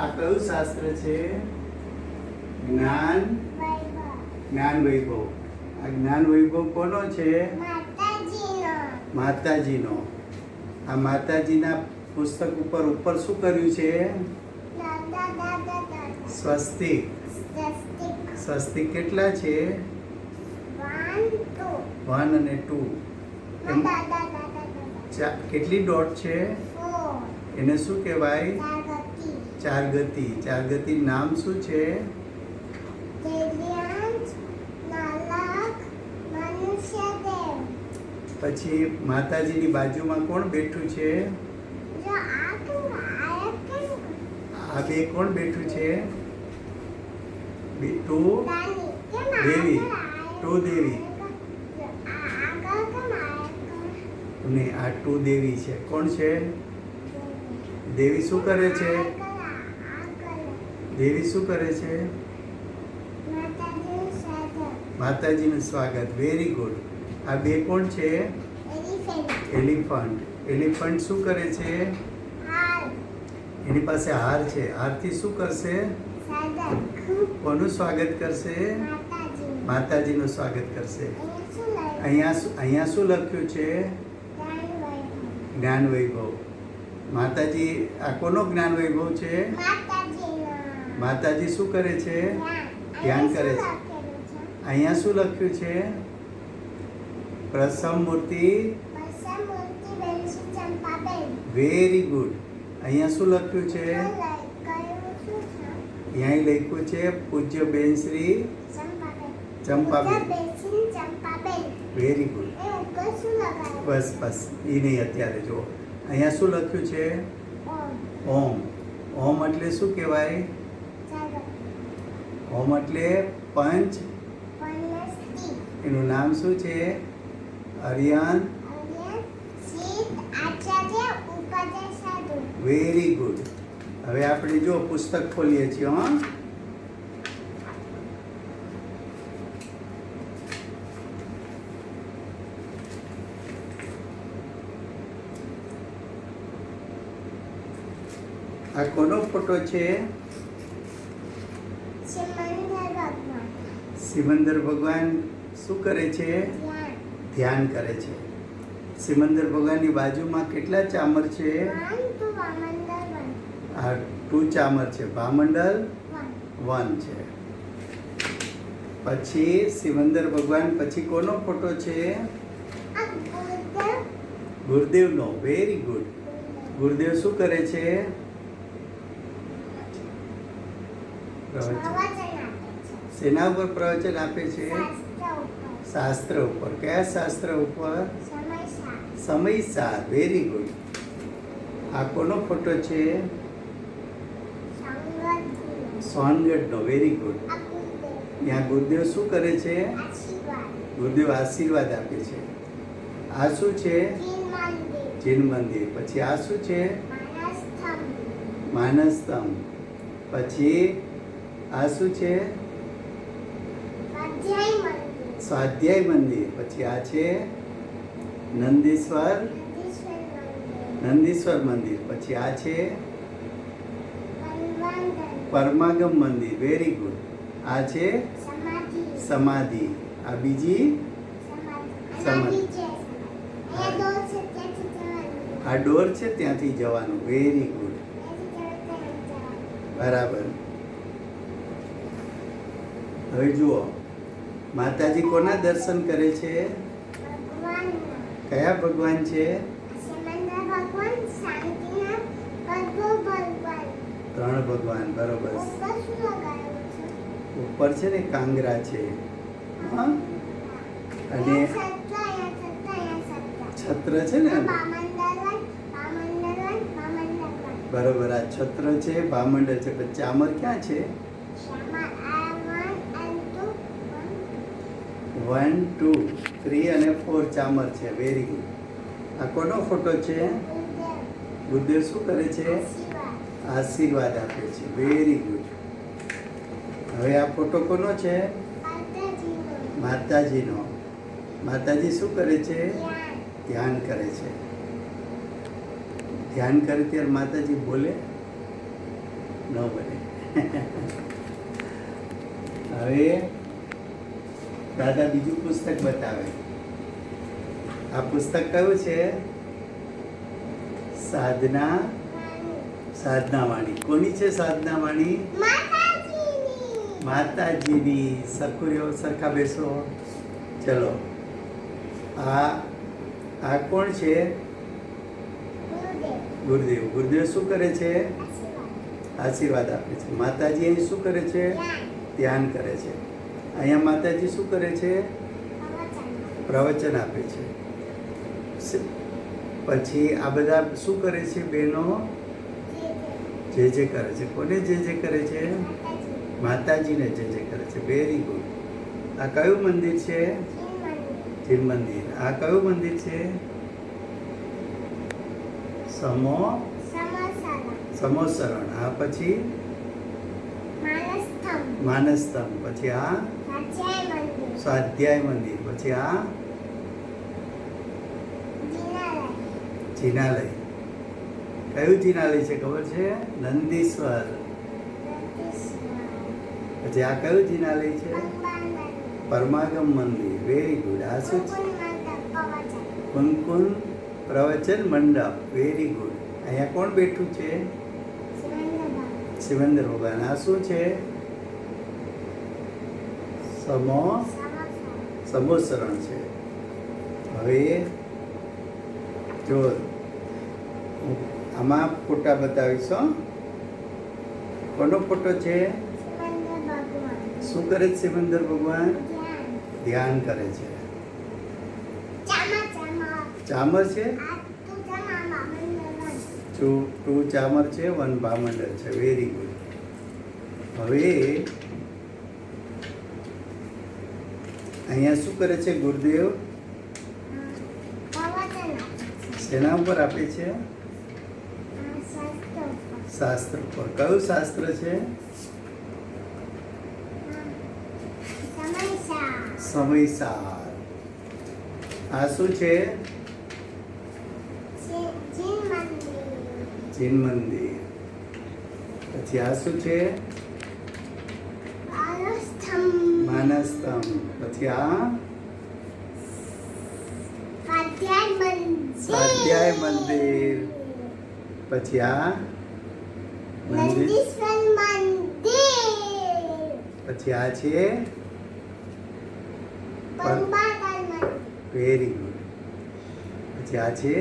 આ કયું શાસ્ત્ર છે? જ્ઞાન જ્ઞાન વૈભવ. આ જ્ઞાન વૈભવ કોનો છે? માતાજીનો. આ માતાજીના પુસ્તક ઉપર શું કર્યું છે? સ્વસ્તિક. સ્વસ્તિક કેટલા છે? 1 અને 2. કેટલી ડોટ છે? એને શું કહેવાય? 4 ગતિ. 4 ગતિ નામ શું છે? પછી માતાજીની બાજુમાં કોણ બેઠું છે? આ બે કોણ બેઠું છે? દેવી. 2 દેવી. ને આ 2 દેવી છે. કોણ છે? દેવી શું કરે છે? દેવી શું કરે છે? માતાજીનું સ્વાગત. Very good. આ બે કોણ છે? એલિફન્ટ. એલિફન્ટ શું કરે છે? એની પાસે હાર છે. હારથી શું કરશે? કોનું સ્વાગત કરશે? માતાજીનું સ્વાગત કરશે. અહીંયા શું લખ્યું છે? જ્ઞાન વૈભવ. માતાજી આ કોનો જ્ઞાન વૈભવ છે? માતાજી શું કરે છે? ધ્યાન કરે છે. અહીંયા શું લખ્યું છે? પ્રસમ મૂર્તિ. Very good. અહીંયા શું લખ્યું છે? અહીંયા લખ્યું છે પૂજ્ય બેન શ્રી ચંપાબેન. Very good. બસ બસ એ નહીં અત્યારે જો. અહીંયા શું લખ્યું છે? ઓમ. ઓમ એટલે શું કહેવાય? ઓમ એટલે પંચ. એનું નામ શું છે? અરિયન. Very good. હવે આપણે જો પુસ્તક ખોલીએ છીએ. આ કોનો ફોટો છે? સિમંદર ભગવાન શું કરે છે? ધ્યાન કરે છે. સિમંદર ભગવાનની બાજુમાં કેટલા ચામર છે? આ 2 ચામર છે. ભામંડલ 1 છે. પછી સિમંદર ભગવાન પછી કોનો ફોટો છે? ગુરુદેવનો. Very good. ગુરુદેવ શું કરે છે? શેના ઉપર પ્રવચન આપે છે? શાસ્ત્ર ઉપર. કયા શાસ્ત્ર ઉપર? સમયસાર. Very good. આ કોનો ફોટો છે? સોનગઢનો. Very good. ત્યાં ગુરુદેવ શું કરે છે? ગુરુદેવ આશીર્વાદ આપે છે. આ શું છે? જૈન મંદિર. પછી આ શું છે? માનસ સ્તંભ. પછી આ શું છે? સ્વાધ્યાય મંદિર. પછી આ છે નંદીશ્વર મંદિર. પછી આ છે પરમાગમ મંદિર. Very good. આ છે સમાધિ. આ બીજી સમાધિ. આ ડોર છે ત્યાંથી જવાનું. Very good. બરાબર. હવે જુઓ માતાજી કોના દર્શન કરે છે? કયા ભગવાન છે? 3 ભગવાન. બરોબર. ઉપર છે ને કાંગરા છે. અને છત્ર છે ને. બરોબર. આ છત્ર છે. ભામંડળ છે. પછી ચામર ક્યાં છે? 1 2 3 અને 4 ચામર છે. Very good. આ કોનો ફોટો છે? ગુરુદેવ શું કરે છે? આશીર્વાદ આપે છે. Very good. હવે આ ફોટો કોનો છે? માતાજીનો. માતાજી શું કરે છે? ધ્યાન કરે છે. ધ્યાન કરે ત્યારે માતાજી બોલે? ન બને. હવે દાદા બીજું પુસ્તક બતાવે. આ પુસ્તક કયું છે? સાધના વાણી. કોની છે સાધના વાણી? માતાજીની. સરખું રહ્યો, સરખા બેસો. ચલો, આ કોણ છે? ગુરુદેવ. ગુરુદેવ શું કરે છે? આશીર્વાદ આપે છે. માતાજી અહીં શું કરે છે? ધ્યાન કરે છે. અહીંયા માતાજી શું કરે છે? પ્રવચન આપે છે. પછી આ બધા શું કરે છે? બહેનો જે કરે છે. કોને જે કરે છે? માતાજીને જે કરે છે. Very good. આ કયું મંદિર છે? જૈન મંદિર. આ કયું મંદિર છે? સમોસરણ. આ પછી માનસ્તંભ. પછી આ સ્વાધ્યાય મંદિર. પછી આ જિનાલય. કયું જિનાલય છે ખબર છે? નંદીશ્વર. પછી આ કયું જિનાલય છે? પરમાગમ મંદિર. Very good. આ શું છે? કુનકુન પ્રવચન મંડપ. Very good. અહીંયા કોણ બેઠું છે? શિવેન્દ્ર ભગવાન. આ શું છે? સમોસરણ છે. હવે જો આમાં ફોટા બતાવીશ. કોનો ફોટો છે? શું કરે છે શિવેન્દ્ર ભગવાન? ધ્યાન કરે છે. ચામર છે. 2 ચામર છે, 1 ભામંડળ છે. Very good. હવે અહીંયા શું કરે છે ગુરુદેવ? શેના ઉપર આપે છે? શાસ્ત્ર પર. કયું શાસ્ત્ર છે? સમયસાર. આ શું છે? જૈન મંદિર. પછી આ શું છે? માનસ્તંભ. પછી આ સ્વાધ્યાય મંદિર. પછી આ પછી આ છે વેરી ગુડ. પછી આ છે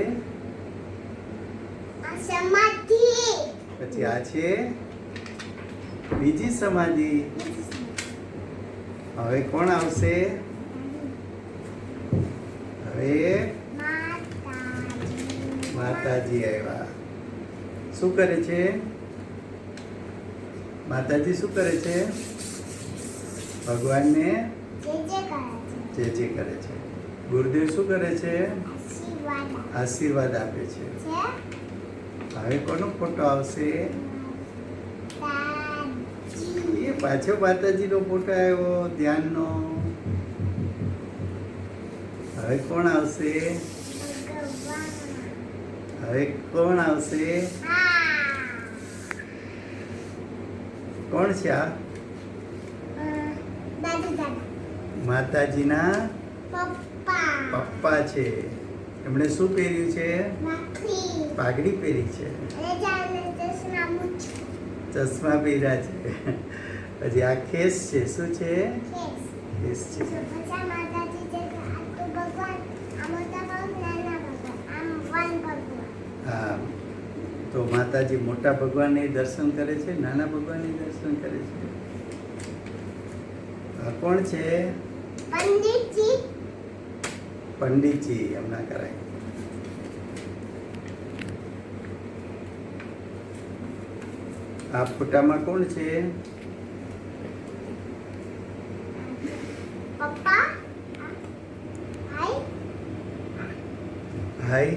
પછી આ છે બીજી સમાધિ. હવે કોણ આવશે? હવે માતાજી આવ્યા. શું કરે છે માતાજી? શું કરે છે? ભગવાનને જે કરે છે. ગુરુદેવ શું કરે છે? આશીર્વાદ આપે છે. હવે કોનો ફોટો આવશે? એ પાછો માતાજીનો ફોટો આવ્યો ધ્યાનનો. હવે કોણ આવશે? હવે કોણ આવશે? કોણ છે આ? માતાજીના પપ્પા છે. એમણે શું પહેર્યું છે? પાઘડી પહેરી છે. ચશ્મા પહેર્યા છે. પછી આ ખેસ છે. શું છે? ખેસ છે. હા, તો માતાજી મોટા ભગવાનને દર્શન કરે છે, નાના ભગવાનને દર્શન કરે છે. આ કોણ છે? પંડિતજી. એમના કરાય. આ ફોટામાં કોણ છે? હાય.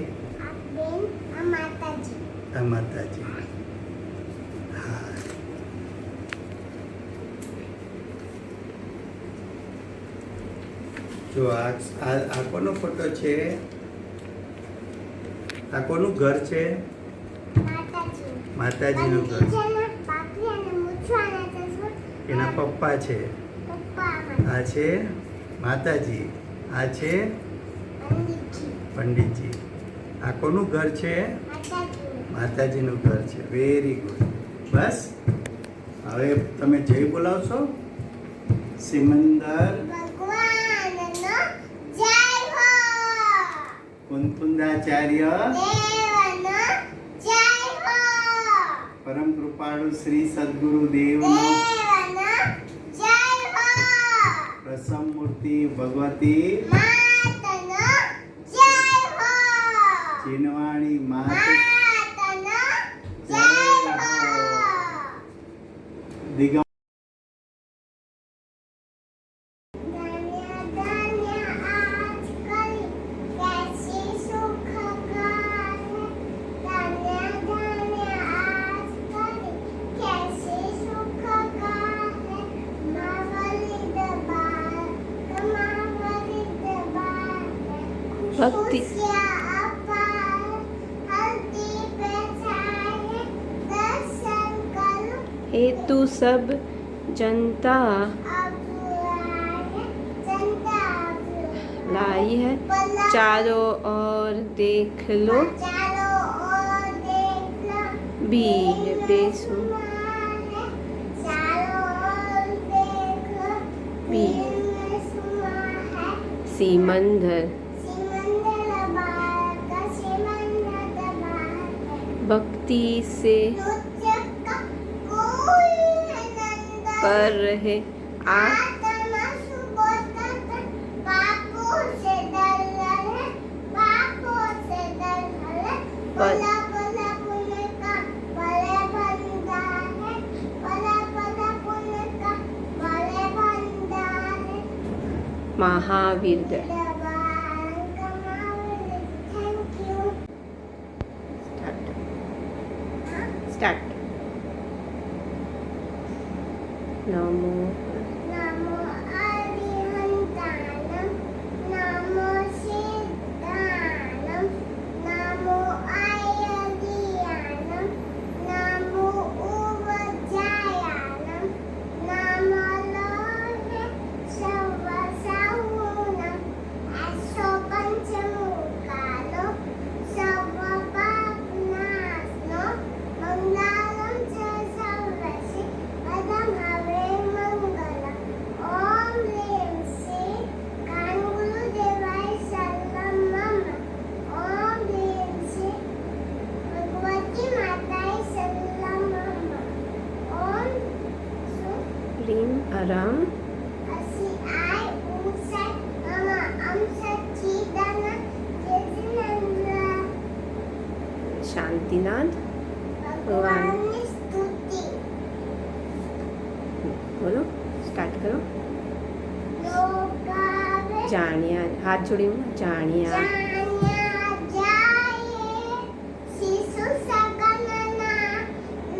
આ માતાજી. હા. જો આ કોનો ફોટો છે? આ કોનું ઘર છે? માતાજીનું ઘર. એના પપ્પા છે. આ છે માતાજી. આ છે પંડિતજી. આ કોનું ઘર છે? માતાજીનું ઘર છે. Very good. બસ હવે તમે જય બોલાવશો. સિમંદર કુંકુંદાચાર્ય પરમ કૃપાળુ શ્રી સદગુરુ દેવનો પ્રસમ મૂર્તિ ભગવતી ચીનવાણી માત દિગમ भक्ति हेतु सब जनता लाई है, चारों ओर देख लो भीड़ बेसु सीमंदर भक्ति से कर रहे आ महावीर स्टार्ट नमो नमो अरिहंतानं नमो सिद्धानं नमो आयर्यानं नमो उवजायानं नमो लोहे सर्वसाहुनं अशो पंचमुखालो सर्वपापनाशनो मंगलम च सर्वस्य पदम हवे मंगलम ओम ह्रीं श्री कानगुरुदेवाय शरणं मम ओम ह्रीं श्री भगवती माताय शरणं मम ओम रीम आराम असि आय ऊसाय मम अम सच्चिदानंद जयनंद शांतिनाथ भगवान की स्तुति बोलो स्टार्ट करो लोकावे जानिया हाथ जोड़ी जानिया जान्या जाये शिशु सकलना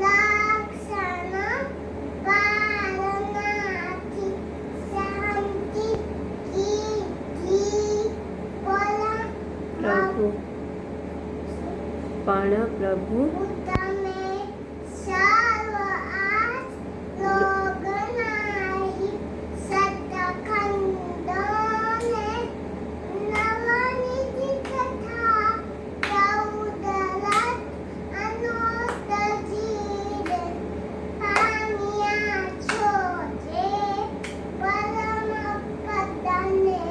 लक्षण पालनाथी शांति की बोला प्रभु पण प्रभु તમે સર્વ આજ લોગનાહી સતખંડોને નવનીતિ કથા ચૌદરથ અનોતજીર પામ્યા છો જે પરમ પદને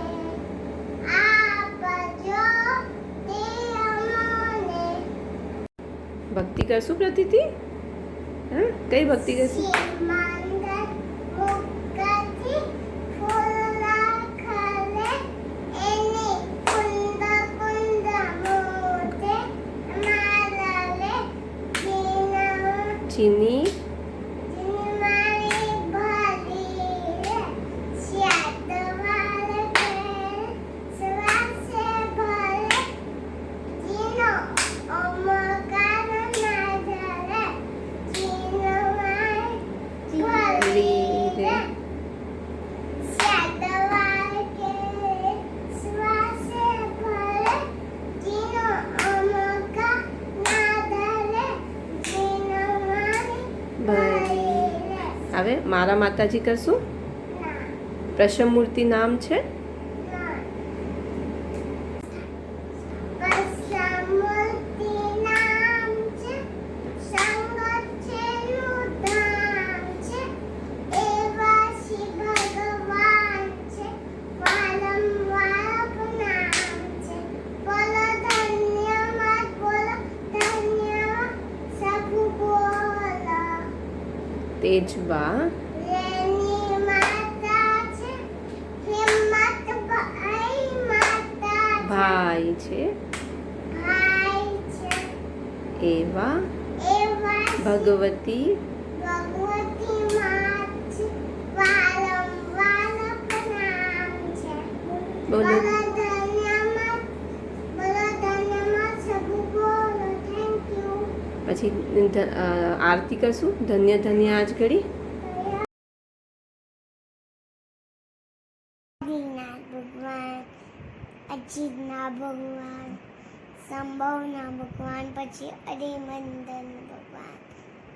આપજો તે અમને ભક્તિ કરશું પ્રતિથી હા કઈ ભક્તિ કરશું સિમંદર મુખથી ફૂલા ખલે એની કુંદ કુંદ મોતે મારલે ચીની જીનમારી ભરી રે શ્યાતવાલ કે સ્વાસે ભરે જીનો ઓમકાર નાધરે જીનમારી ભરી રે શ્યાતવાલ કે સ્વાસે ભરે જીનો ઓમકાર નાધરે જીનમારી હવે મારા માતાજી કરશું. ના પ્રસમ મૂર્તિ નામ છે. ના કસમૂર્તિ નામ છે સંગત છે નું ધામ છે એવા શ્રી ભગવાન છે વારંવાર નામ છે બોલો ધન્યવાદ સબુ બોલો તેજબા રેની માતા છે હિંમત ભાઈ માતા ભાઈ છે. ભાઈ છે એવા એવા ભગવતી ભગવતી માત છે વારંવાર પ્રણામ છે બોલો. બોલો ધન્યવાદ સબુ બોલો થેન્ક યુ પછી આરતી કરશું. ધન્ય ધન્ય આજ ઘડી. આદિનાથ ભગવાન અજીતના ભગવાન સંભવના ભગવાન પછી અરિમંદન ભગવાન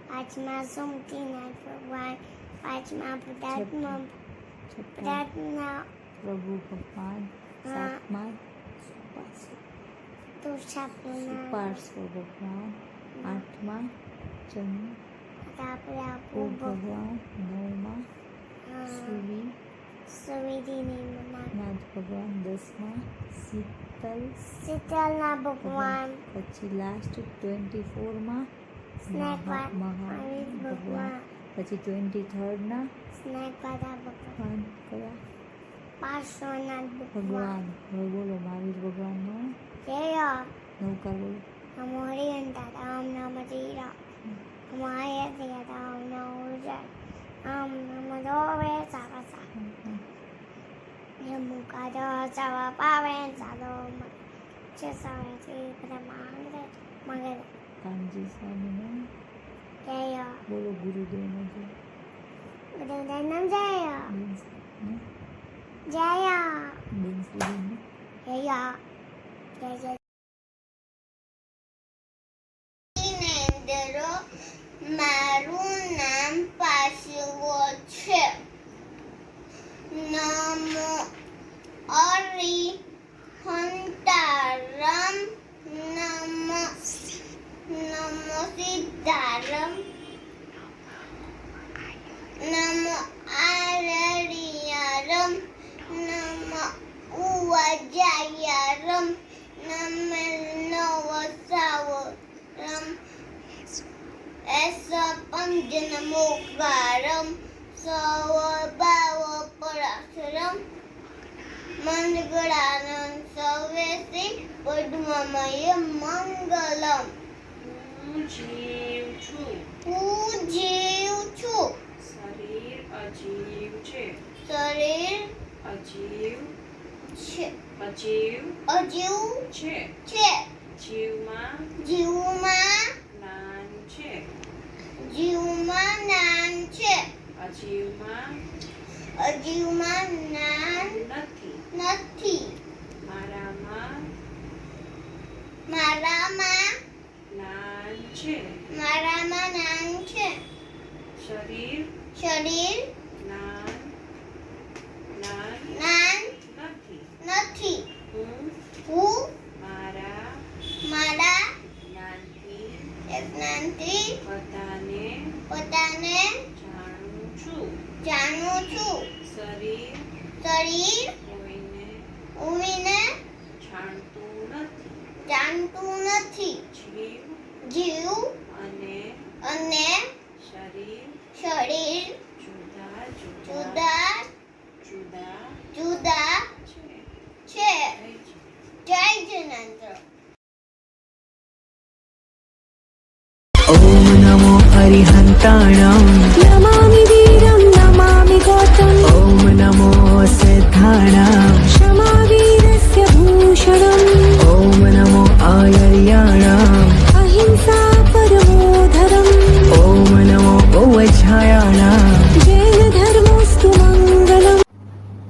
પાંચમા સોમતીનાથ ભગવાન પાંચમા પ્રાર્થના પ્રભુ ભગવાન સાતમા તુષાપુના પાર્શ્વ ભગવાન આઠમા ચંદ્ર તાપરાપુ ભગવાન નવમા સૂર્ય સવિધિની નાથ ભગવાન દસમા શીતલના ભગવાન પછી લાસ્ટ 24માં સ્નેકવાદ મહાવીર ભગવાન પછી 23rd સ્નેકવાદા ભગવાન કયા પાર્શ્વનાથ ભગવાન હવે બોલો મહાવીર ભગવાનનો જય નૌકાર બોલો નમો હરિયંતા રામ નામ જીરા માય દિયા રામ નામ ઉજય આમ નમ દોવે સારસા મુકા જો ચાવા પાવે ચાલો છે સાવે છે બધા માંગે માંગે કાનજી સ્વામીનો જય બોલો ગુરુદેવનો જય બધા નામ જય બેન જય શ્રીદેવનો જય જય જય મારું નામ પાશવો છે નમો હરિહંતારમ નમો સીતારમ નમો આરડિયારમ નમો ઉવાજાયારમ નમે નવસાવરમ પંજનમોકારમ સવભાવ પરાશરમ મંગળાનંદ સવેસી પદ્મમય મંગલમ હું જીવ છું. હું જીવ છું શરીર અજીવ છે. શરીર અજીવ છે અજીવ અજીવ છે. છે જીવમાં જીવમાં જ્ઞાન છે. જીવમાં જ્ઞાન છે અજીવમાં અજીવમાં જ્ઞાન નથી. નથી મારામાં મારામાં જ્ઞાન છે. મારામાં જ્ઞાન છે શરીર શરીર જ્ઞાન જ્ઞાન નથી. નથી હું હું મારા મારા જ્ઞાનથી જ્ઞાનથી પોતાને પોતાને જાણું છું. જાણું છું શરીર શરીર કોઈને ઉમીને જાણતું નથી. જાણતું નથી જીવ જીવ અને અને શરીર શરીર જુદા જુદા જુદા જુદા છે. છે જય જય જનંત્ર ॐ नमो हरिहन्ताणां नमामि वीरं नमामि गौतम् ॐ नमो सिद्धाणां क्षमावीरस्य भूषणम् ॐ नमो आयर्याणाम् अहिंसा परमो धर्म ॐ नमो ओवझायाणाम् जैनधर्मोऽस्तु मङ्गलम्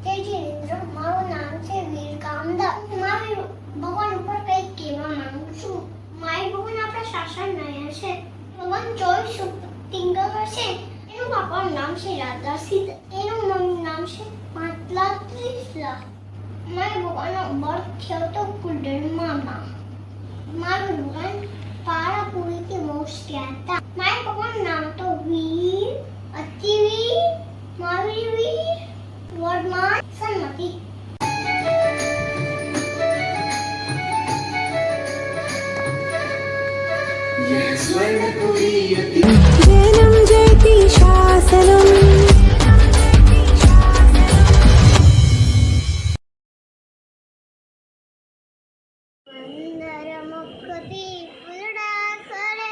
જય જિનેન્દ્ર મારું નામ છે વીર કામદાર મારી ભગવાન ઉપર કંઈક કહેવા માંગુ છું મારી ભગવાન આપણા શાસન રહ્યા છે ભગવાન 24 ટિંગર છે એનું મારું નામ છે રાધા સિદ્ધ, એનું મમ્મીનું નામ છે માટલા ત્રિશલા. મારા પપ્પાનો બર્થ થયો તો કુંડળમાં. મારું દુકાન પારાપુરીથી મોસ્ટિયા હતા. મારા પપ્પાનું નામ તો વીર, અતિવીર, મહાવીર વીર, વર્ધમાન, સન્મતિ. जैनं जयति शासनम् મંદર મુખથી ફૂલડા કરે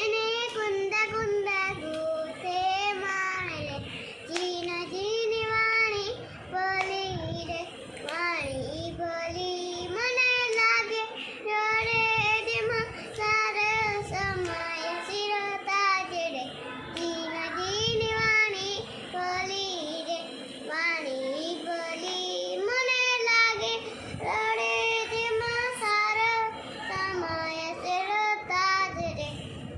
એને કુંદ કુંદ ગોતે માણે જીન જીની વાણી બોલી રે વાણી બોલી મને લાગે જોડે જેમાં સાર સમય શિરતા જડે જીન જીની વાણી બોલી રે વાણી બોલી મને લાગે રડે જેમાં સાર સમય શિરતા જડે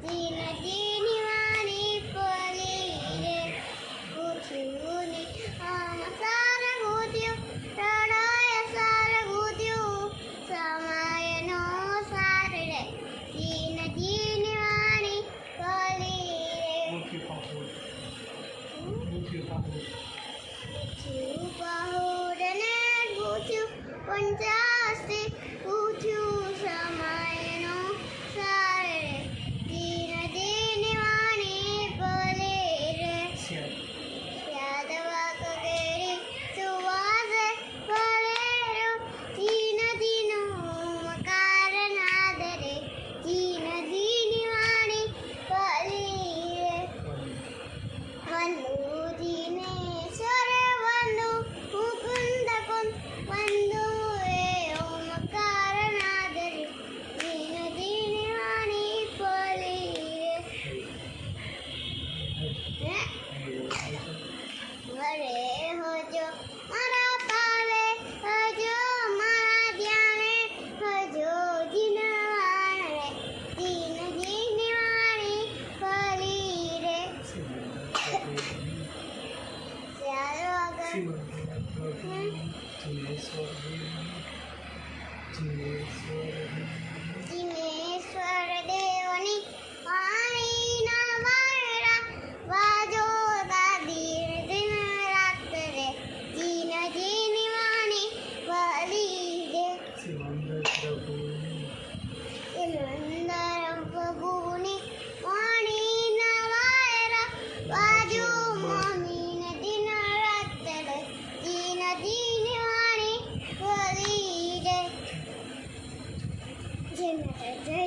જીન જીની વાણી બોલી રે પૂછ્યું ને આમ સાર ગોત્યું રડાય સાર ગોત્યું સમયનો સાર રે જીન જીની વાણી બોલી રે પૂછ્યું પહોળને પૂછ્યું પંચાસથી પૂછ્યું સમયનો સાર રે જીન જીની વાણી બોલી રે યાદવા કગેરી સુવાસે ભરેરો જીન જીનો મકાર નાદ રે જીન જીની વાણી બોલી રે વંદુ જીનેશ્વર વંદુ મુકુંદ કુંદ વંદુ એ ઓમકાર નાદ રે જીન જીની વાણી બોલી રે વરે હોજો મારા પાવે હજો મારા ધ્યાને હજો જીનવાણ રે જીન જીની વાણી બોલી રે ચાલો આગળ જીનેશ્વર દેવની વાણીના વાયરા વાજો દાદીર દિન રાત રે જીન જીની વાણી બોલી રે સિમંદર પ્રભુની વાણીના વાયરા વાજો મમ્મીને દિન રાત રે જીન જીની વાણી બોલી રે જય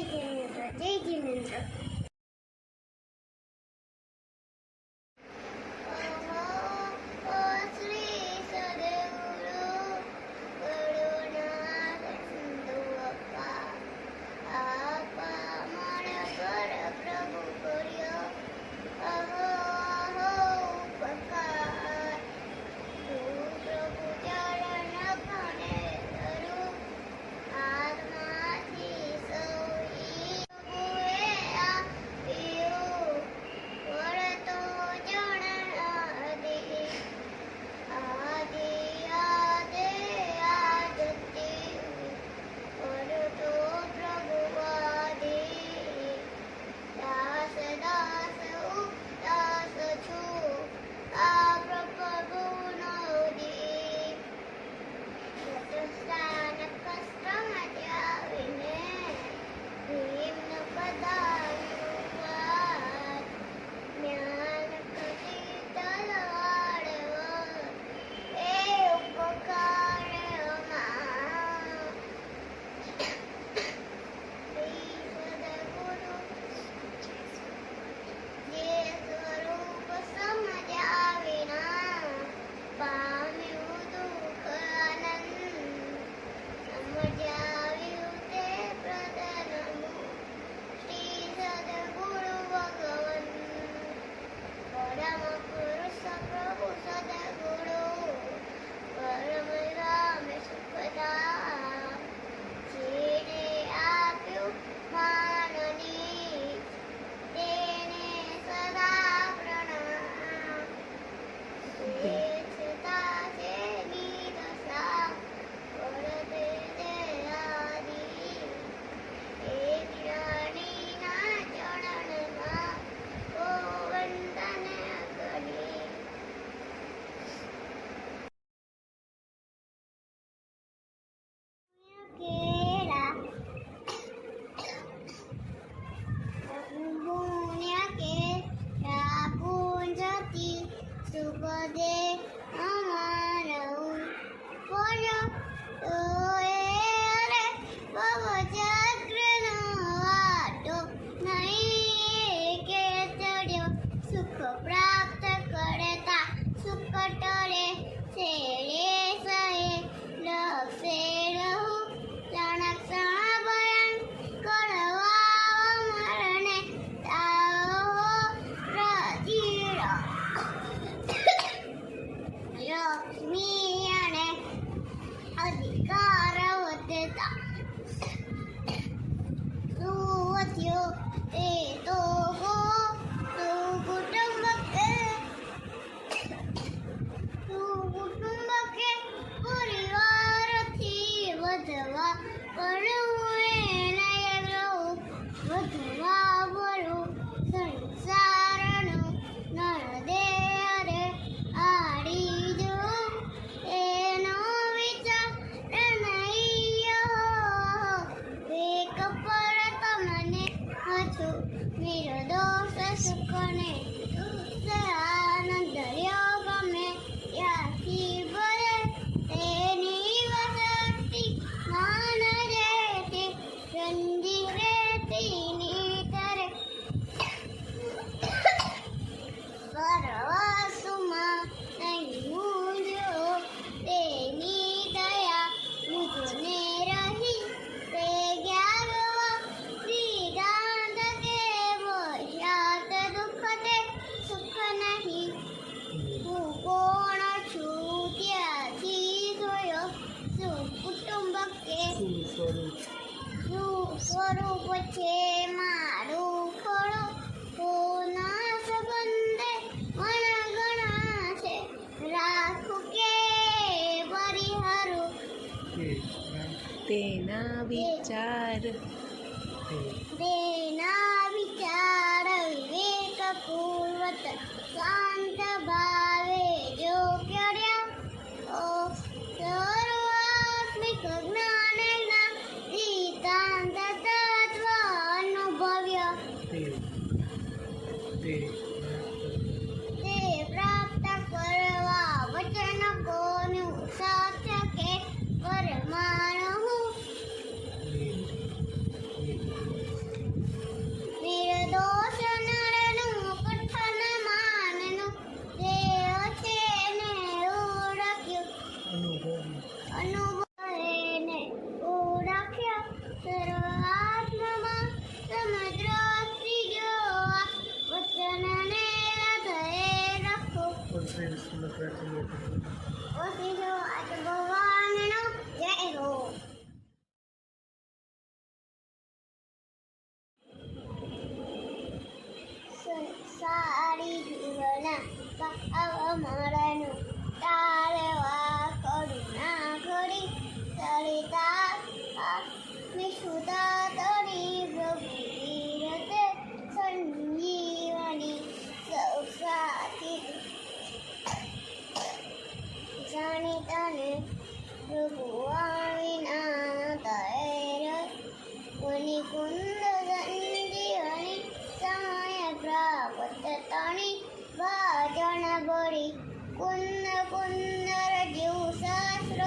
તેના વિચાર તેના વિચાર વિવેક પૂર્વક શાંત ભાવે જો કર્યા સર્વાત્મિક જ્ઞાનના સિદ્ધાંત તત્વ અનુભવ્ય તે પ્રાપ્ત કરવા વચન કોનું સત્ય કે પરમાણુ નિર્દોષ નરનું કથન માનનું દેહ છે ને ઓળખ્યું અનુભવેને ઓળખ્યો સર્વાત્મમાં સમદ્રષ્ટિ જોવા વચનને હૃદયે રાખો ઓશિષો આજ ભગવાનનો જય હો સારી જીવના પાવમરનું તારવા કરુણા ઘડી સરિતા વિશુદ્ધા તરી પ્રભુ વીરતે સંજીવની સૌ સાથી જાણી તને પ્રભુ વિના તૈર કોની કુંદ સંજીવની સમય પ્રાપ્ત તણી ભજન બળી કુંદ કુંદર જીવ શાસ્ત્ર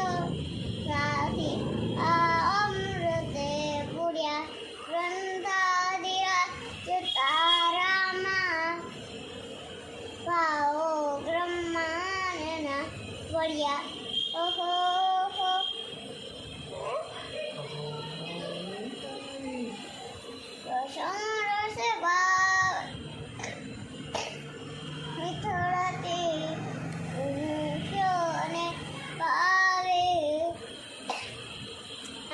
સાથી આ અમૃતે પૂર્યા ગ્રંથાદિયા તારામાં ભાવો બ્રહ્માંડના વળ્યા ઓહો હો રસે ભાવ મિથળતી ઊંખ્યો અને પાવે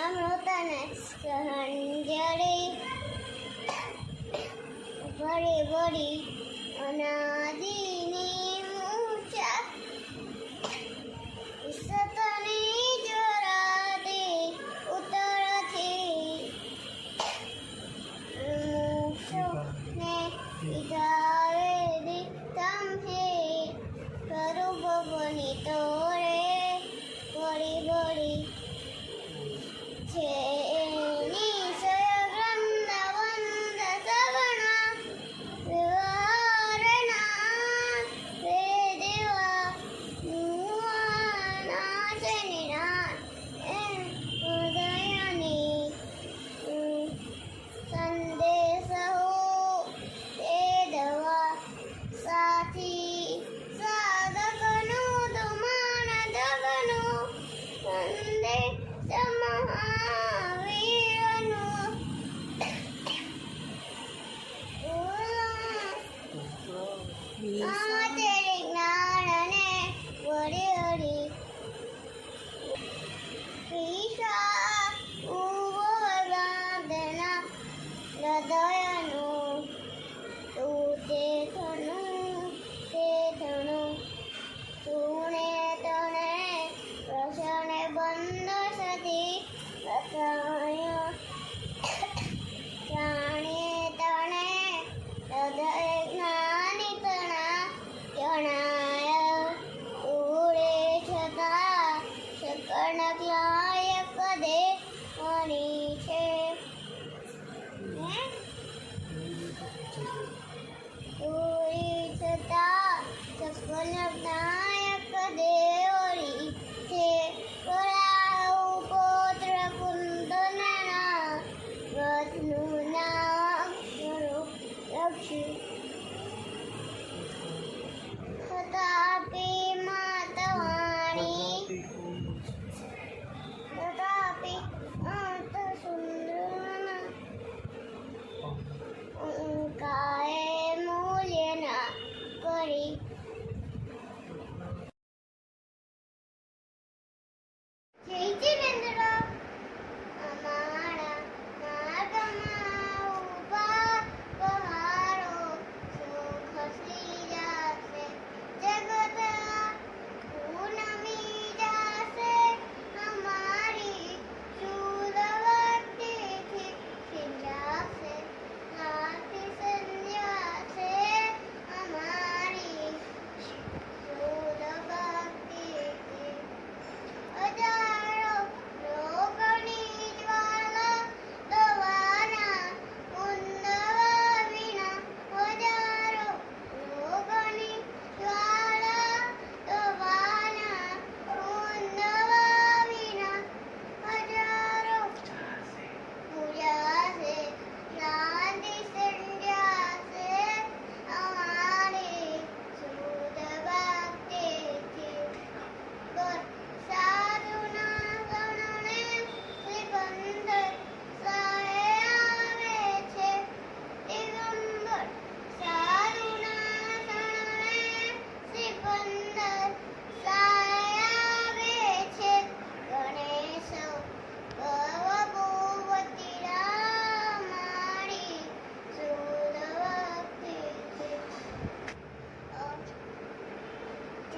અમૃતને સહંજળી ભરી ભરી અનાદિની ઊંચા સતન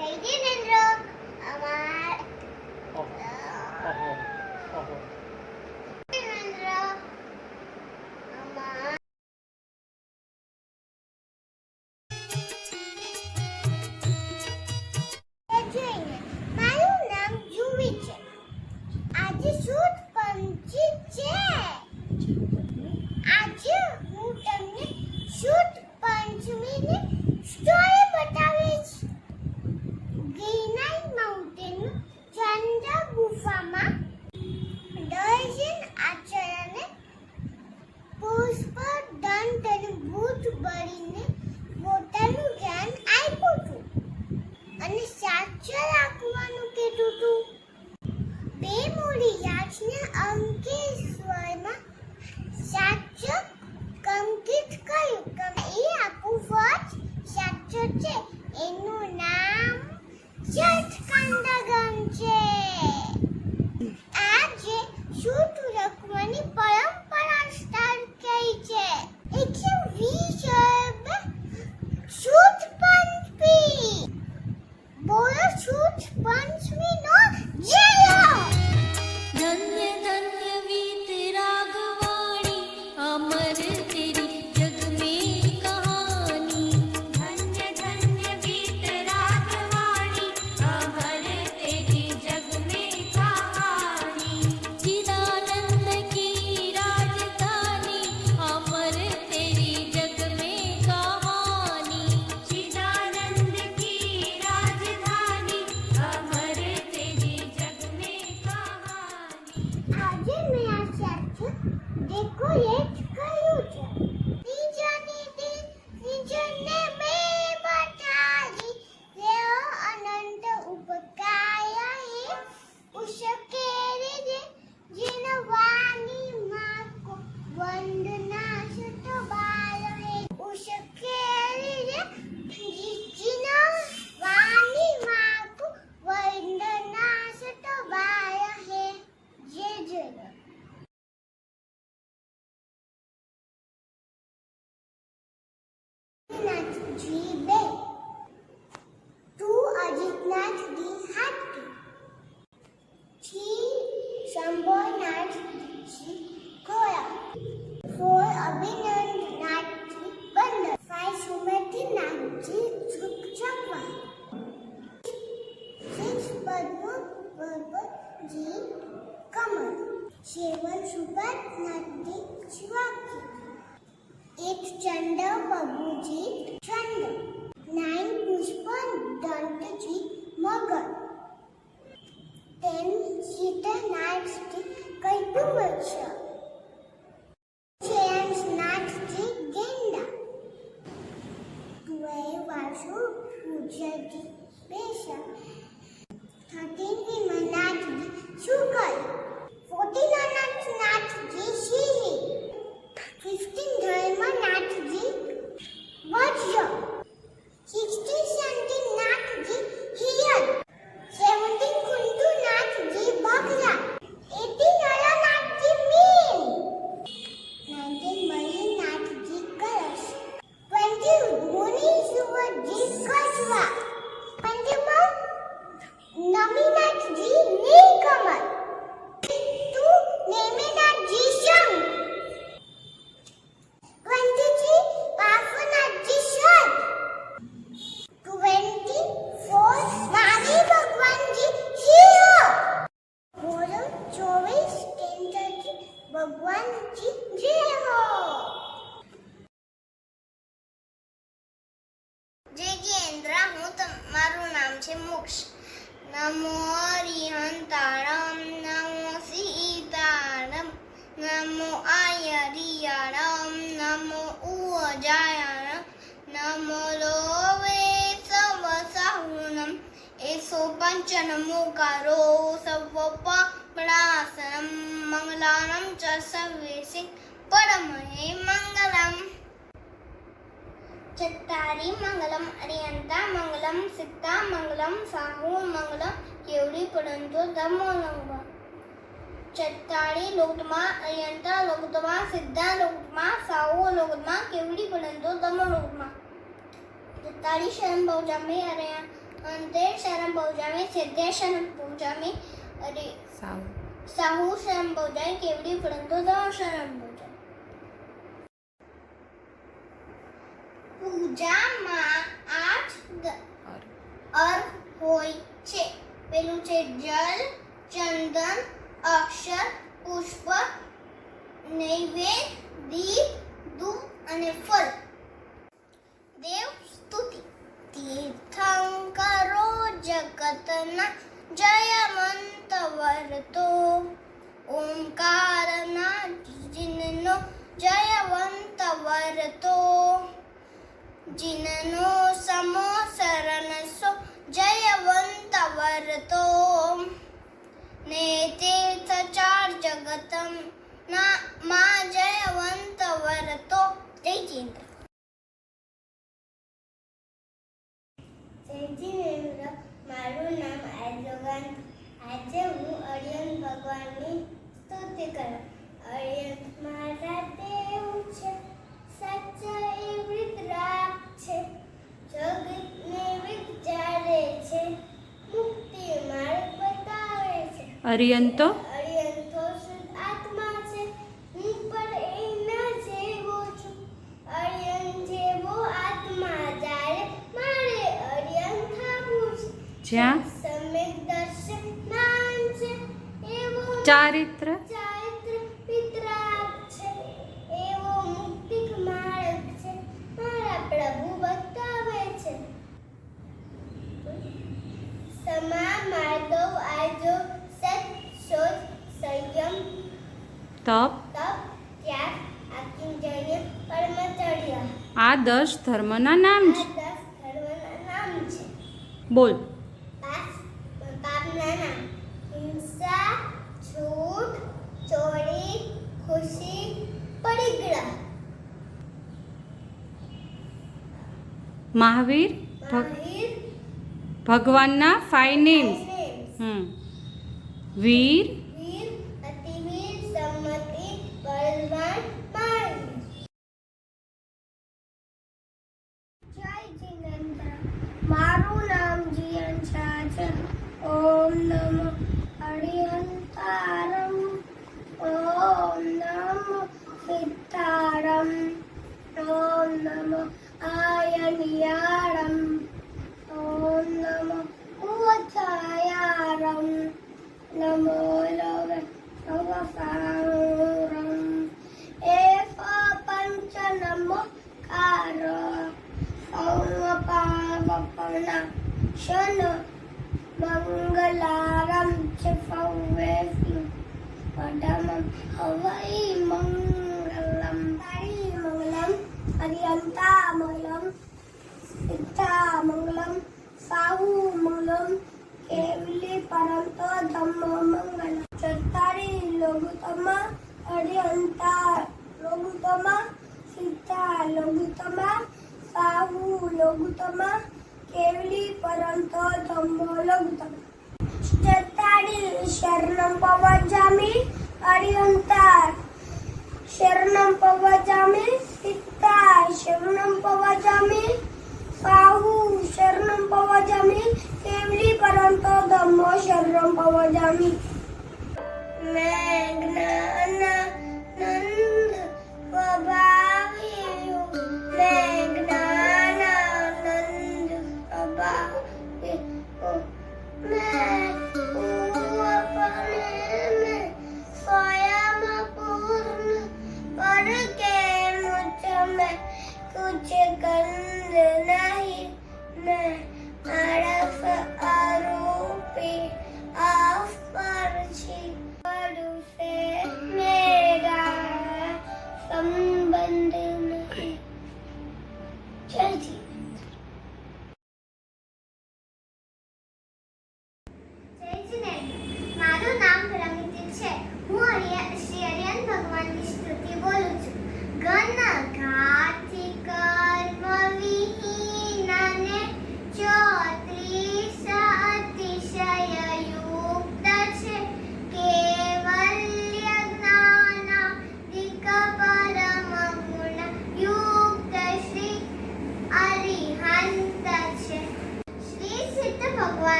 Hey Jinendra, અમાર Jinendra, અમાર જોઈને મારું નામ જુવી છે. આજે શૂટ પંચી છે. આજે હું તમને શૂટ પંચમીની સ્ટોરી બતાવીશ. ગિરનાર માઉન્ટેનનું ચંદ્ર ગુફામાં દર્શન આચાર્યને પુષ્પ દંત અને ભૂત બળીને પોતાનું જ્ઞાન આપ્યું હતું અને સાચા રાખવાનું કીધું હતું. બે મૂડી યાચને અંકેશ્વરમાં સાચો કંકિત કર્યું કે એ આપણું વચ સાચો છે. એનું નામ ચટકાંડા છે. આજે શૂટ રખવાની પરંપરા સ્ટાર્ટ થઈ છે. 120 શૂટ પંચમી. બોલો શૂટ પંચમીનો જય હો. धन्य धन्य वीत रागवाणी अमर तेरी जग में कहानी धन्य धन्य वीत रागवाणी अमर तेरी जग में कहानी चिदानंद की राजधानी अमर तेरी जग में कहानी चिदानंद की राजधानी अमर तेरी जग में कहानी આજે મેં આ સાચો ડેકોરેટ કર્યું છે. ત્રીજાની દિન ત્રીજને મેં બતાવી દેવ અનંત ઉપકાય હે ઉશકેરી જે જીનવાની માકો વંદના સતો બાલ હે ઉશકેરી જે જીનવાની માકો વંદના સતો બાલ હે. જય જય નાથજી બે તું અજિતનાથજી હાથી છી શંભોનાથજી ઘોડા ફોર અભિનંદનાથજી બંદર ફાઈવ સુમતિનાથજી ચકવા સિક્સ પદ્મજી કમળ સેવન સુપરનાથજી શિવાજી 8 ચંદ્ર બાબુજી ચંદ્ર 9 પુષ્પ દંતજી મગર 10 સીતાનાથજી કૈટુવૃક્ષ જયંતનાથજી ગેંડા 12 વાસુ પૂજ્યજી બેસા 13 વિમલનાથજી શુકલ 14 અનંતનાથજી સિંહ 15 ધર્મનાથજી વજ્ર 16 શાંતિનાથજી હિયલ 17 કુંદુનાથજી બગલા 18 નરનાથજી મીન 19 મણિનાથજી કળશ 20 મુનીશ્વરજી કછવા 21 નમીનાથજી નીલકમલ 22 નેમિનાથજી શંખ 23 પાર્શ્વનાથજી સર 24 મહાદેવ ભગવાનજી સિંહ બોલો 24 કેન્દ્રજી ભગવાનજી જય હો. જય જયેન્દ્ર, મારું નામ છે મોક્ષ. નમો હરિહંતાણમ નમો સીતાણમ નમો આયરિયાણમ નમો ઉજાયાણમ નમો લોવે સવસાહુણમ એસો પંચનમોકારો સવપણાસનમ મંગલાનમ ચ સર્વેસિ પરમહે મંગલમ. ચત્તારી મંગલમ અરિયંતા મંગલમ સિદ્ધા મંગલમ સાહુ મંગલમ કેવડી પરંતુ ધમો લંગમ. ચત્તારી લોકમાં અરિયંતા લોકમાં સિદ્ધા લોકમાં સાહુ લોકમાં કેવડી પરંતુ ધમો લોકમાં. ચત્તારી શરણ બહુજામે અરિયંતા अन्ते शरणं भजामि सिद्धे शरणं भजामि अरे સાવ साहू शरणं भजामि केवली परंतु तव शरणं भजामि પૂજામાં 8 અર્ઘ હોય છે. પેલું છે જલ, ચંદન, અક્ષર, પુષ્પ, નૈવેદ્ય, દીપ, ધૂપ અને ફળ. દેવ સ્તુતિ. તીર્થંકરો જગતના જયવંત વરતો, ઓમકારના જીનનો જયવંત વરતો, જીનનો સમો શરણસો જયવંત વરતો, ને તીર્થ ચાર જગતમ ના માં જયવંત વરતો. જય ચિંદ્ર. મારું નામ આર્યગન. આજે હું અર્યન ભગવાનની સ્તુતિ કરું. અર્યન મારા દેવ છે, સાચા એ વિતરાગ છે, જગતને વિચારે છે, મુક્તિ માર્ગ બતાવે છે. અરિયંતો અર્યંતો શુદ્ધ આત્મા છે, હું પણ એના જેવો છું. અર્યન જેવો આત્મા જાય મારે અર્યન થવું છે. જ્યાં સમ્યક દર્શન નામ છે, એવો ચારિત્ર ચારિત્ર વિતરાગ છે, એવો મુક્તિક માર્ગ છે, મારા પ્રભુ બતાવે છે. સમા માધવ આજો સત શોધ સંયમ તપ તપ ત્યાગ આકિંચન્ય પરમચર્ય. આ 10 ધર્મના નામ આ છે. 10 ધર્મના નામ છે. બોલ. પાપના નામ: હિંસા, છૂટ, ચોરી, ખુશી, પરિગ્રહ. મહાવીર મહાવીર ભગવાનના 5 નેમ્સ. વીર વીર, અતિવીર, સંમતિ, બળવાન, મહાવીર. જય જિનેન્દ્ર. મારું નામ જીયન શાહ છે. ઓમ નમો હરિહંતારમ, ઓમ નમો સિદ્ધારમ, ઓમ નમો આયનિયારમ, ઓમ નમો ઉચ્ચાયારમ, નમો લોવે સવસારમ. એક પંચ નમો કાર સૌપાવપના શન મંગલારમ ચ ફવેસ્યું પડમમ હવૈ મંગલમ. હરિ મંગલમ હરિયંતા મંગલમ સિદ્ધા મંગલમ સાહુ મંગલમ કેવલી પરંતો ધમ્મો મંગલમ. ચત્તારી લઘુતમ હરિયંતા લઘુતમ સિદ્ધા લઘુતમ સાહુ લઘુતમ કેવલી પરંતો ધમ્મો લઘુતમ. ચત્તારી શરણં પવજામિ હરિયંતા શરણં પવજામિ સિદ્ધા શરણં પવજામિ સાહુ શરણં પવજામિ કેવલી પરંતો ધમ્મો શરણં પવજામિ. મેં જ્ઞાનાનંદ સ્વભાવ્યું, મેં જ્ઞાનાનંદ સ્વભાવ્યું, મેં अपने स्वयं पूर्ण पर के मुझ में कुछ गंध नहीं, मैं अड़फ आरोपी आप पर छी पड़ू से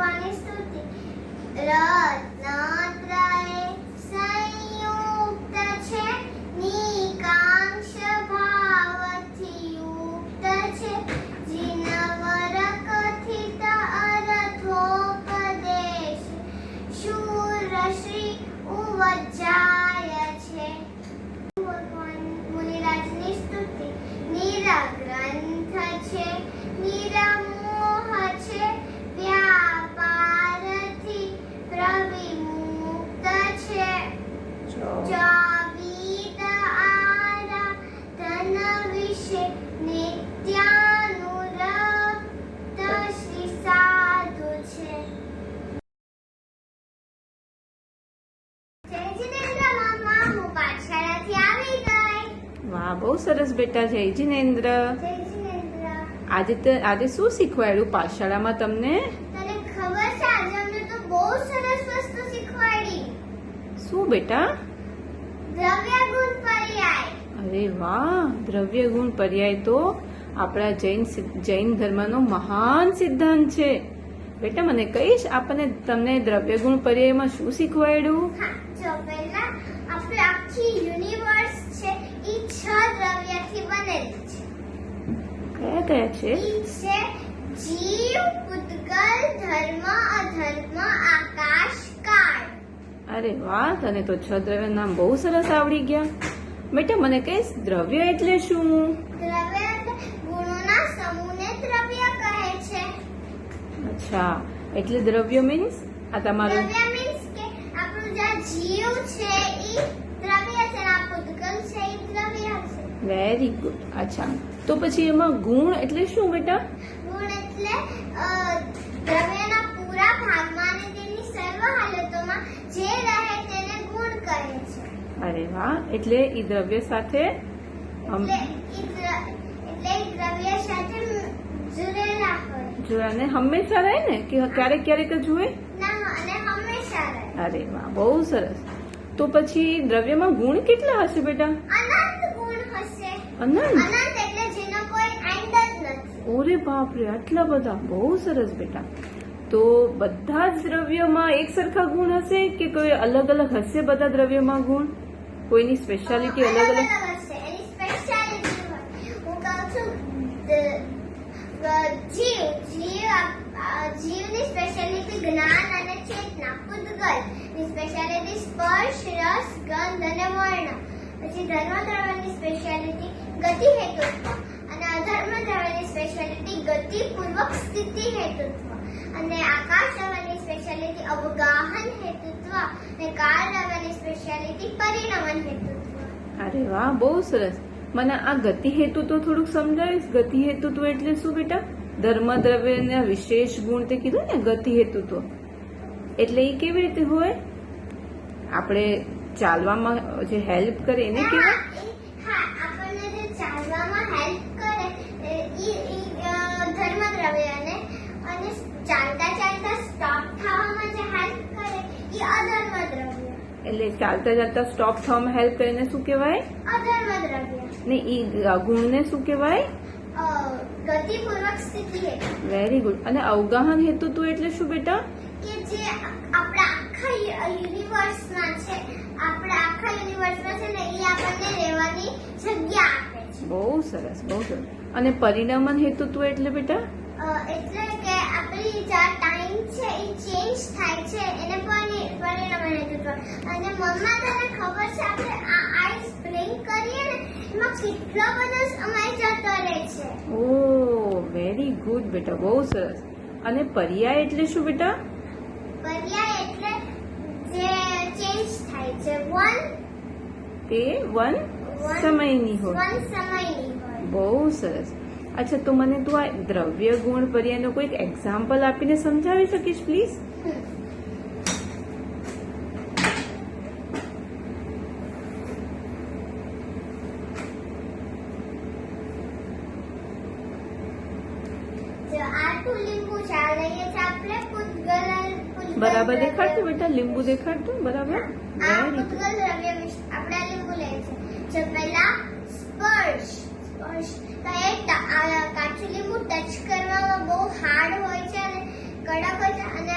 ભગવાનની સ્તુતિ. રત્નત્રયે સંયુક્ત છે, નિકાંક્ષ ભાવથી યુક્ત છે, જીનવર કથિત અર્થોપદેશ, શૂર શ્રી ઉવજ્જાય છે. ભગવાન મુનિરાજની સ્તુતિ. નિરગ્રંથ છે, નિરમોહ છે, વ્યાપારથી પ્રવિમુક્ત છે, જાવીદ આરાધન વિશે નિત્યાનુરક્ત શ્રી સાધુ છે. જય જિનેન્દ્ર મામા, હું પાઠશાળાથી આવી ગઈ. વાહ, બહુ સરસ બેટા. જય જિનેન્દ્ર. જય જિનેન્દ્ર. આજે શું શીખવાડ્યું પાઠશાળામાં તમને? તને ખબર છે આજે અમને તો બહુ સરસ વસ્તુ શીખવાડી. શું બેટા? દ્રવ્ય ગુણ પર્યાય. અરે વાહ, દ્રવ્ય ગુણ પર્યાય તો આપણા જૈન ધર્મનો મહાન સિદ્ધાંત છે. બેટા મને કહીશ તમને દ્રવ્ય ગુણ પર્યાયમાં શું શીખવાડ્યું? હા, જો પહેલા આપણી આખી યુનિવર્સ છે ઈ 6 દ્રવ્યથી બનેલી છે. કયા કયા છે? ઈ છે જીવ, પૂતગલ, ધર્મ, અધર્મ, આકાશ, કાળ. અરે વાહ, તને તો 6 દ્રવ્ય નામ બહુ સરસ આવડી ગયા. બેટા મને કહીશ દ્રવ્ય એટલે શું? દ્રવ્ય એટલે ગુણોના સમૂહને દ્રવ્ય કહે છે. અચ્છા, એટલે દ્રવ્ય મીન્સ આ તમારું દ્રવ્ય મીન્સ કે આપણું જે જીવ છે ઈ દ્રવ્ય છે અને આ પૂતગલ છે ઈ દ્રવ્ય છે. Very good. અચ્છા, તો પછી એમાં ગુણ એટલે શું બેટા? ગુણ એટલે દ્રવ્યના પૂરા ભાગમાં અને તેની સર્વ હાલતોમાં જે રહે તેને ગુણ કહે છે. અરે વાહ, એટલે ઈ દ્રવ્ય સાથે એટલે ઈ દ્રવ્ય સાથે જોડેલા હોય. જો અને હંમેશા રહે ને કે ક્યારેક ક્યારેક જ હોય? ના, અને હંમેશા રહે. અરે વાહ, બહુ સરસ. તો પછી દ્રવ્યમાં ગુણ કેટલા હશે બેટા? અનંત ગુણ હશે. અનંત? અનંત એટલે જેનો કોઈ એન્ડ જ નથી. ઓરે બાપરે, આટલા બધા. બહુ સરસ બેટા. તો બધા જ દ્રવ્યમાં એક સરખા ગુણ હશે કે કોઈ અલગ અલગ હશે બધા દ્રવ્યમાં ગુણ? કોઈની સ્પેશિયાલિટી અલગ અલગ? હશે. એની સ્પેશિયાલિટી હોય. હું કહું છું જીવની સ્પેશિયાલિટી જ્ઞાન અને ચેતના. પૂતગલ ની સ્પેશિયાલિટી સ્પર્શ, રસ, ગંધ અને વર્ણ. પછી ધર્મ દ્રવ્યની સ્પેશિયાલિટી ગતિ હેતુત્વ અને અધર્મ દ્રવ્યની સ્પેશિયાલિટી ગતિપૂર્વક સ્થિતિ હેતુત્વ અને આકાશ દ્રવ્યની સ્પેશિયાલિટી અવગાહન હેતુત્વ અને કાળ દ્રવ્યની સ્પેશિયાલિટી પરિણમન હેતુત્વ. અરે વાહ, બહુ સરસ. મને આ ગતિ હેતુત્વ થોડુંક સમજાવીશ? ગતિ હેતુત્વ એટલે શું બેટા? ધર્મ દ્રવ્યના વિશેષ ગુણ તે કીધું ને, ગતિ હેતુત્વ એટલે એ કેવી રીતે હોય? આપણે ચાલવામાં જે હેલ્પ કરે એને કહેવાય? હા, આપણને જે ચાલવામાં હેલ્પ કરે ઈ ધર્મ દ્રવ્ય અને ચાલતા ચાલતા સ્ટોપ થવામાં જે હેલ્પ કરે ઈ અધર્મ દ્રવ્ય. એટલે ચાલતા ચાલતા સ્ટોપ થવામાં હેલ્પ કરીને શું કહેવાય? અધર્મ દ્રવ્ય. ને ઈ ગુણને શું કહેવાય? ગતિપૂર્વક સ્થિતિ હેતુ. Very good. અને અવગાહન હેતુત્વ એટલે શું બેટા? કે જે આપણા આખા યુનિવર્સમાં છે ને એ આપણને રહેવાની જગ્યા આપે છે. બહુ સરસ, બહુ સરસ. અને પરિણમન હેતુત્વ એટલે બેટા? એટલે કે આપણી જે ટાઈમ છે એ ચેન્જ થાય છે એને પરિણમન હેતુત્વ. અને મમ્મા તને ખબર છે આપણે આ આઈસ બ્લિંક કરીએ ને એમાં કેટલો બધો સમય જતો રહે છે. ઓ વેરી ગુડ બેટા, બહુ સરસ. અને પર્યાય એટલે શું બેટા? પર્યાય એટલે જે ચેન્જ થાય છે. વન સમયની હોય. વન સમયની હોય. બહુ સરસ. અચ્છા, તો મને તું આ દ્રવ્ય ગુણ પર્યાયનો કોઈક એક્ઝામ્પલ આપીને સમજાવી શકીશ પ્લીઝ? જો આટલું લીંબુ ચાલે છે આપણે પૂતગલ બરાબર દેખાડતું બેટા? લીંબુ દેખાડતું બરાબર? આ વેરી ગુડ. પૂતગલ દ્રવ્ય વિશે આપણે આ લીંબુ લે છે. જો પહેલા સ્પર્શ તો એ કાચું લીંબુ ટચ કરવામાં બહુ હાર્ડ હોય છે અને કડક હોય છે અને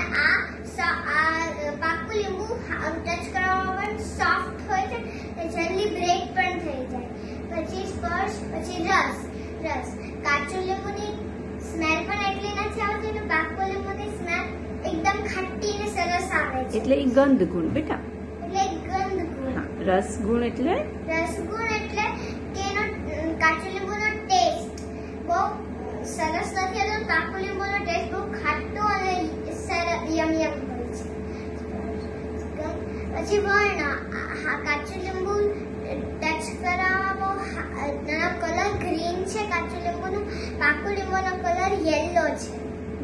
એટલે એ ગંધ ગુણ બેટા. એટલે ગંધ ગુણ. હા, રસ ગુણ એટલે રસગુણ એટલે કે એનો કાચું લીંબુનો ટેસ્ટ બહુ સરસ નથી હોતો. કાચું લીંબુનો ટેસ્ટ બહુ ખાટો અને યમ હોય છે. પછી વર્ણ કાચું લીંબુ ટચ કરાવવામાં એનો કલર ગ્રીન છે કાચું લીંબુનો, પાકું લીંબુનો કલર યેલો છે.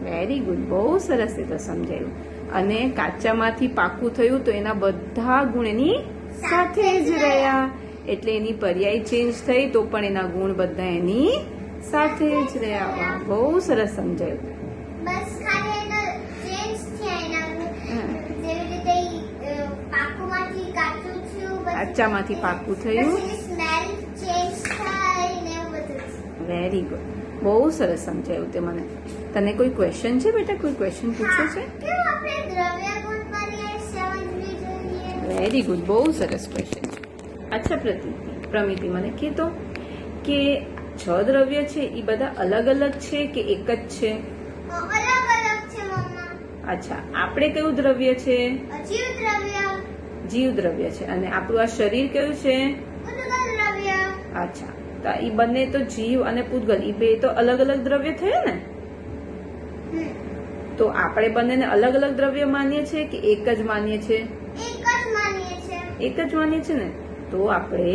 વેરી ગુડ, બહુ સરસ રીતે સમજાયું. અને કાચામાંથી પાકું થયું તો એના બધા ગુણ એની સાથે જ રહ્યા, એટલે એની પર્યાય ચેન્જ થઈ તો પણ એના ગુણ બધા એની સાથે જ રહ્યા. વાહ, બહુ સરસ સમજાયું. બસ ખાલી એનો ચેન્જ થયા એના હા. જેવી રીતે પાકુંમાંથી કાચું થયું, કાચામાંથી પાકું થયું. પછી સ્મેલ ચેન્જ થાય ને એવું બધું. વેરી ગુડ, બહુ સરસ સમજાયું તે મને. તને કોઈ ક્વેશ્ચન છે બેટા? કોઈ ક્વેશ્ચન પૂછ્યો છે? કેમ આપણે દ્રવ્ય ગુણ પર્યાય સમજવી જોઈએ? વેરી ગુડ, બહુ સરસ ક્વેશ્ચન છે. અચ્છા પ્રમિતિ, મને કહેતો કે 6 દ્રવ્ય છે એ બધા અલગ અલગ છે કે એક જ છે? અલગ અલગ છે મમ્મા. અચ્છા, આપણે કયું દ્રવ્ય છે? અજીવ દ્રવ્ય, જીવ દ્રવ્ય છે. અને આપણું આ શરીર કયું છે? ઉદ્ગલ દ્રવ્ય. અચ્છા, તો એ બંને તો જીવ અને પૂતગલ, એ બે તો અલગ અલગ દ્રવ્ય થયા ને? તો આપણે બંનેને અલગ અલગ દ્રવ્ય માનીએ છીએ કે એક જ માનીએ છીએ? એક જ માનીએ છે. એક જ માનીએ છીએ ને. તો આપણે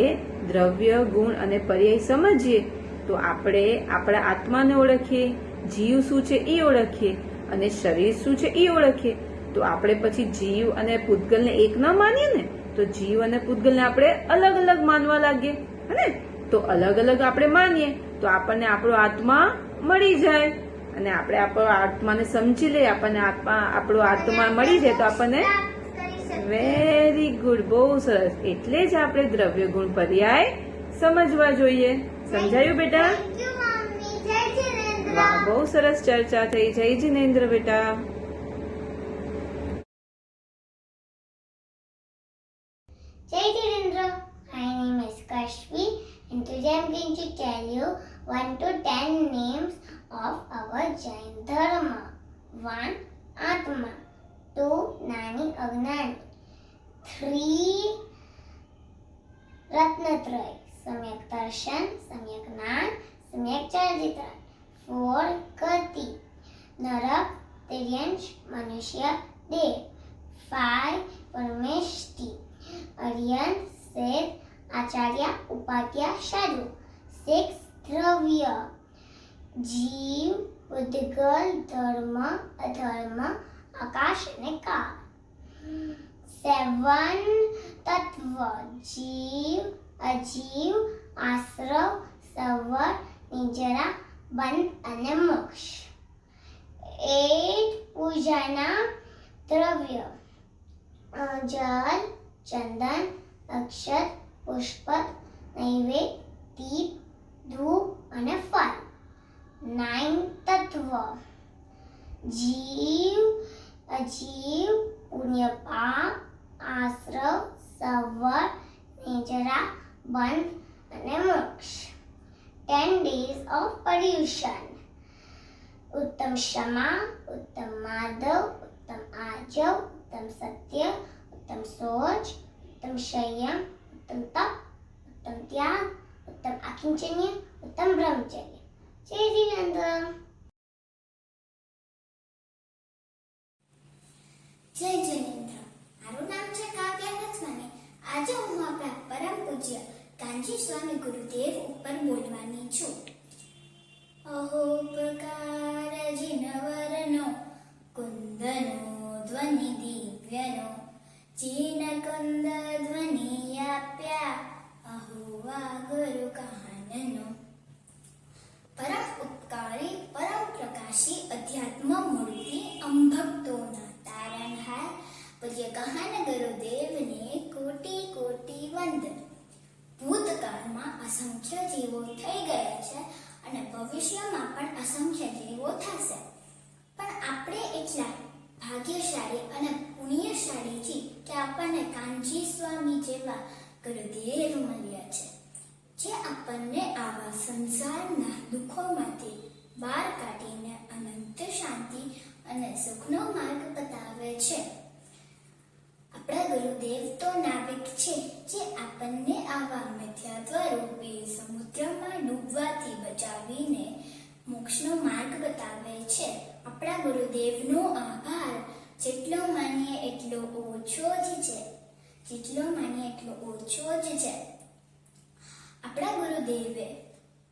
દ્રવ્ય ગુણ અને પર્યાય સમજીએ તો આપણે આપણા આત્માને ઓળખીએ, જીવ શું છે એ ઓળખીએ અને શરીર શું છે એ ઓળખીએ. તો આપણે પછી જીવ અને પૂતગલને એક ન માનીએ ને, તો જીવ અને પૂતગલને આપણે અલગ અલગ માનવા લાગીએ હે. તો અલગ અલગ આપણે માનીએ તો આપણને આપણો આત્મા મળી જાય, અને આપણે આપણો આત્માને સમજી લઈએ, આપણને આપણો આત્મા મળી જાય તો આપણને વેરી ગુડ, બહુ સરસ. એટલે જ આપણે દ્રવ્ય ગુણ પર્યાય સમજવા જોઈએ. સમજાયું બેટા? Thank you mummy. જય જિનેન્દ્ર. વાહ, બહુ સરસ ચર્ચા થઈ. જય જિનેન્દ્ર બેટા. Jai Dhirendra, my name is Kashvi and today I am going to tell you 1 to 10 names of our Jain Dharma. 1. Atma. 2. Nani Agnani. 3. Ratnatraya. Samyak Darshan, Samyak Gnan, Samyak Charjitra. 4. Gati. Narak, Tiryansh, Manushya, Dev. 5. Parmeshti. Aryan, Seth, Acharya, Upadhyaya, Sadhu. 6. Dravya. Jeev, Udgal, Dharma, Adharma, Akash and Kaal. 7. Tattva. Jeev, Ajeev, Asrav, Savar, Nijara, Bandh and Moksha. 8. Pujana, Dravya. Jal, Chandan, Akshat, Pushpat, Naivedya, Deep, Dhoop and Phal. 9. Tattva. Jeev, Ajeev, Punyapap, Asrav, Savar, Nijara, Bandh and Moksha. 10 days of Paryushan. Uttam Shama, Uttam Madhav, Uttam Ajav, Uttam Satya, Uttam Soj, Uttam Shayam, Uttam Tap, Uttam Tyag, Uttam Akinchanya, Uttam Brahmacharya. Jai Dhirendra. જય જિનેન્દ્ર. મારું નામ છે કાવ્યા નથવાણી. આજે હું આપણા પરમ પૂજ્ય કાંજી સ્વામી ગુરુદેવ ઉપર બોલવાની છું. અહોપકાર જીનવરનો કુંદનો ધ્વનિ દિવ્યનો ચીન કુંદ ધ્વનિ આપ્યા અહોવા ગુરુ કહાનનો. પરમ ઉપકારી પરમ પ્રકાશી અધ્યાત્મ મૂર્તિ અંભક્તોના તારણહાર પૂજ્ય કહાન ગુરુદેવને કોટી કોટી વંદન. ભૂતકાળમાં અસંખ્ય જીવો થઈ ગયા છે અને ભવિષ્યમાં પણ અસંખ્ય જીવો થશે, પણ આપણે એટલા ભાગ્યશાળી અને પુણ્યશાળી છીએ કે આપણને કાંજી સ્વામી જેવા ગુરુદેવ મળ્યા છે, જે આપણને આવા સંસારના દુઃખોમાંથી બહાર કાઢીને અનંત શાંતિ અને સુખનો માર્ગ બતાવે છે. મોક્ષનો માર્ગ બતાવે છે. આપણા ગુરુદેવનો આભાર જેટલો માનીએ એટલો ઓછો જ છે. જેટલો માનીએ એટલો ઓછો જ છે. આપણા ગુરુદેવે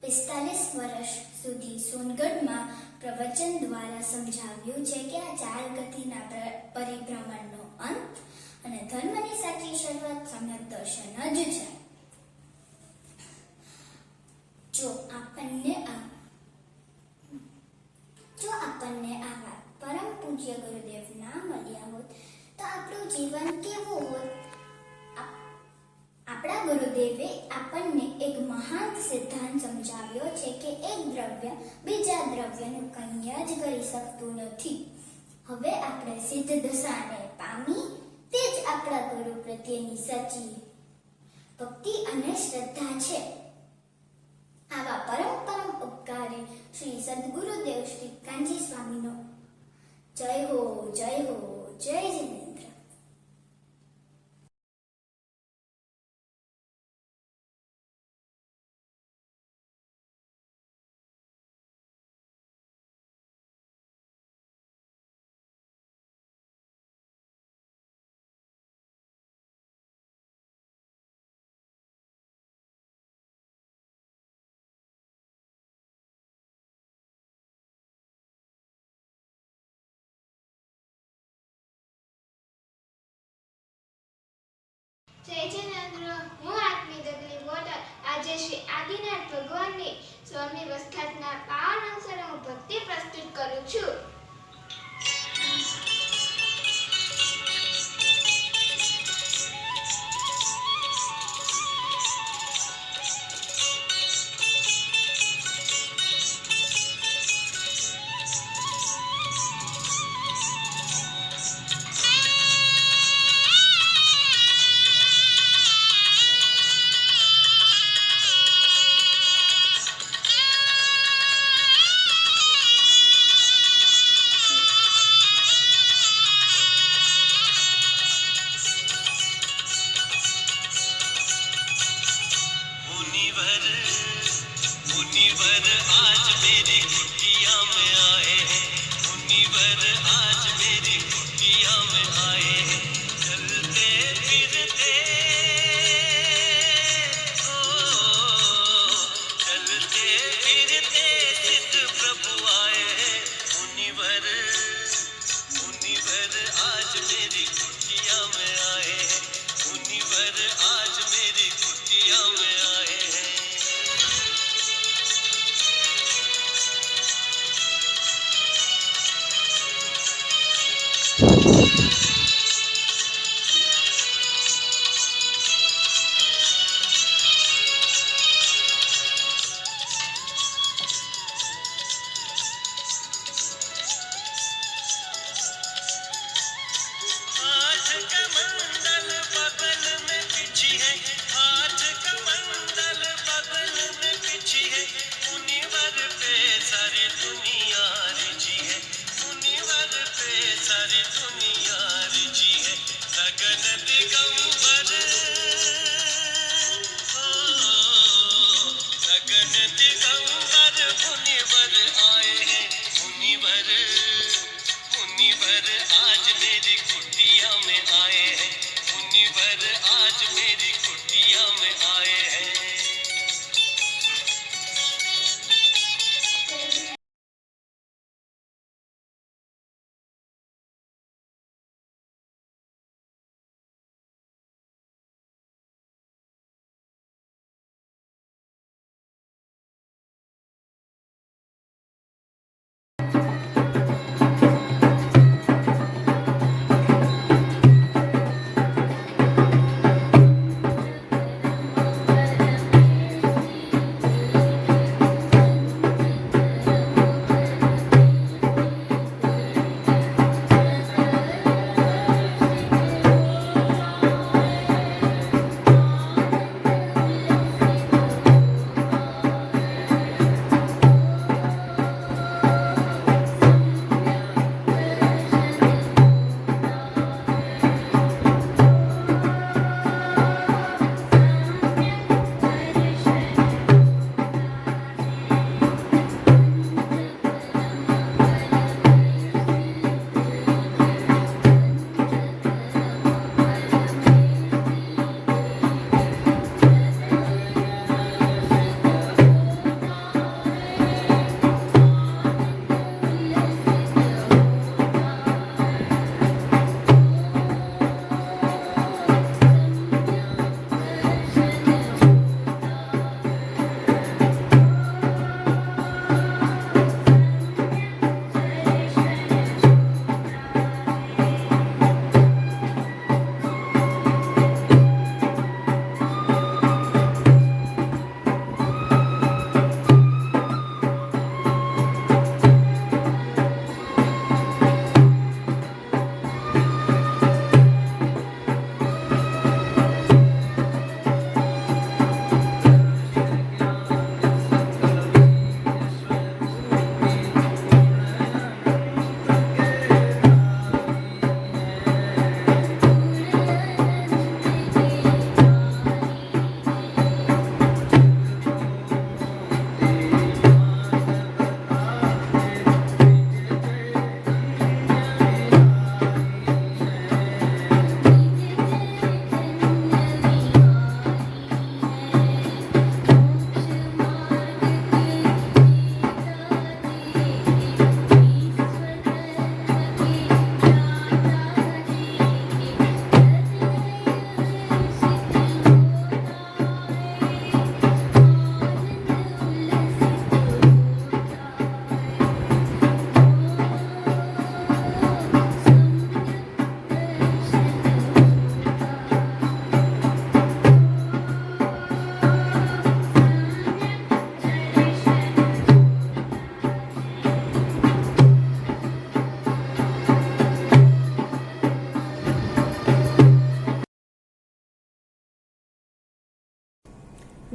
45 વર્ષ સુધી સોનગઢમાં પ્રવચન દ્વારા સમજાવ્યું છે કે આ 4 ગતિના પરિભ્રમણનો અંત અને ધર્મની સાચી શરૂઆત સમ્યક દર્શન જ છે. જો આપણને આવા પરમ પૂજ્ય ગુરુદેવ ના મળ્યા હોત તો આપણું જીવન કેવું હોત? આપણા ગુરુદેવે આપણને એક મહાન સિદ્ધાંત સમજાવ્યો છે કે એક દ્રવ્ય બીજા દ્રવ્યનું કંઈ જ કરી શકતું નથી. હવે આપણે સિદ્ધ દશાને પામી તે જ આપણા ગુરુ પ્રત્યેની સાચી ભક્તિ અને શ્રદ્ધા છે. આવા પરમ ઉપકારી શ્રી સદગુરુદેવ શ્રી કાંજી સ્વામીનો જય હો, જય હો, જય જિનેન્દ્ર. જય જિનેન્દ્ર. હું આત્મી દગલી વોટર આજે શ્રી આદિનાથ ભગવાનની સ્વામી વસ્થાતના પાવન અવસરે હું ભક્તિ પ્રસ્તુત કરું છું.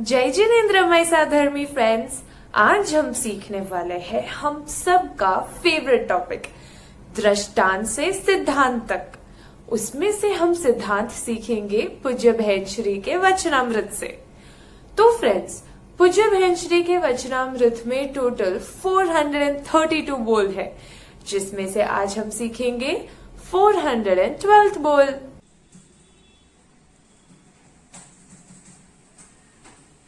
जय जिनेन्द्र माय साधर्मी फ्रेंड्स, आज हम सीखने वाले हैं हम सबका फेवरेट टॉपिक दृष्टांत से सिद्धांत तक। उसमें से हम सिद्धांत सीखेंगे पूज्य बहन श्री के वचनामृत से। तो फ्रेंड्स, पूज्य बहन श्री के वचनामृत में टोटल 432 बोल है, जिसमें से आज हम सीखेंगे 412th बोल।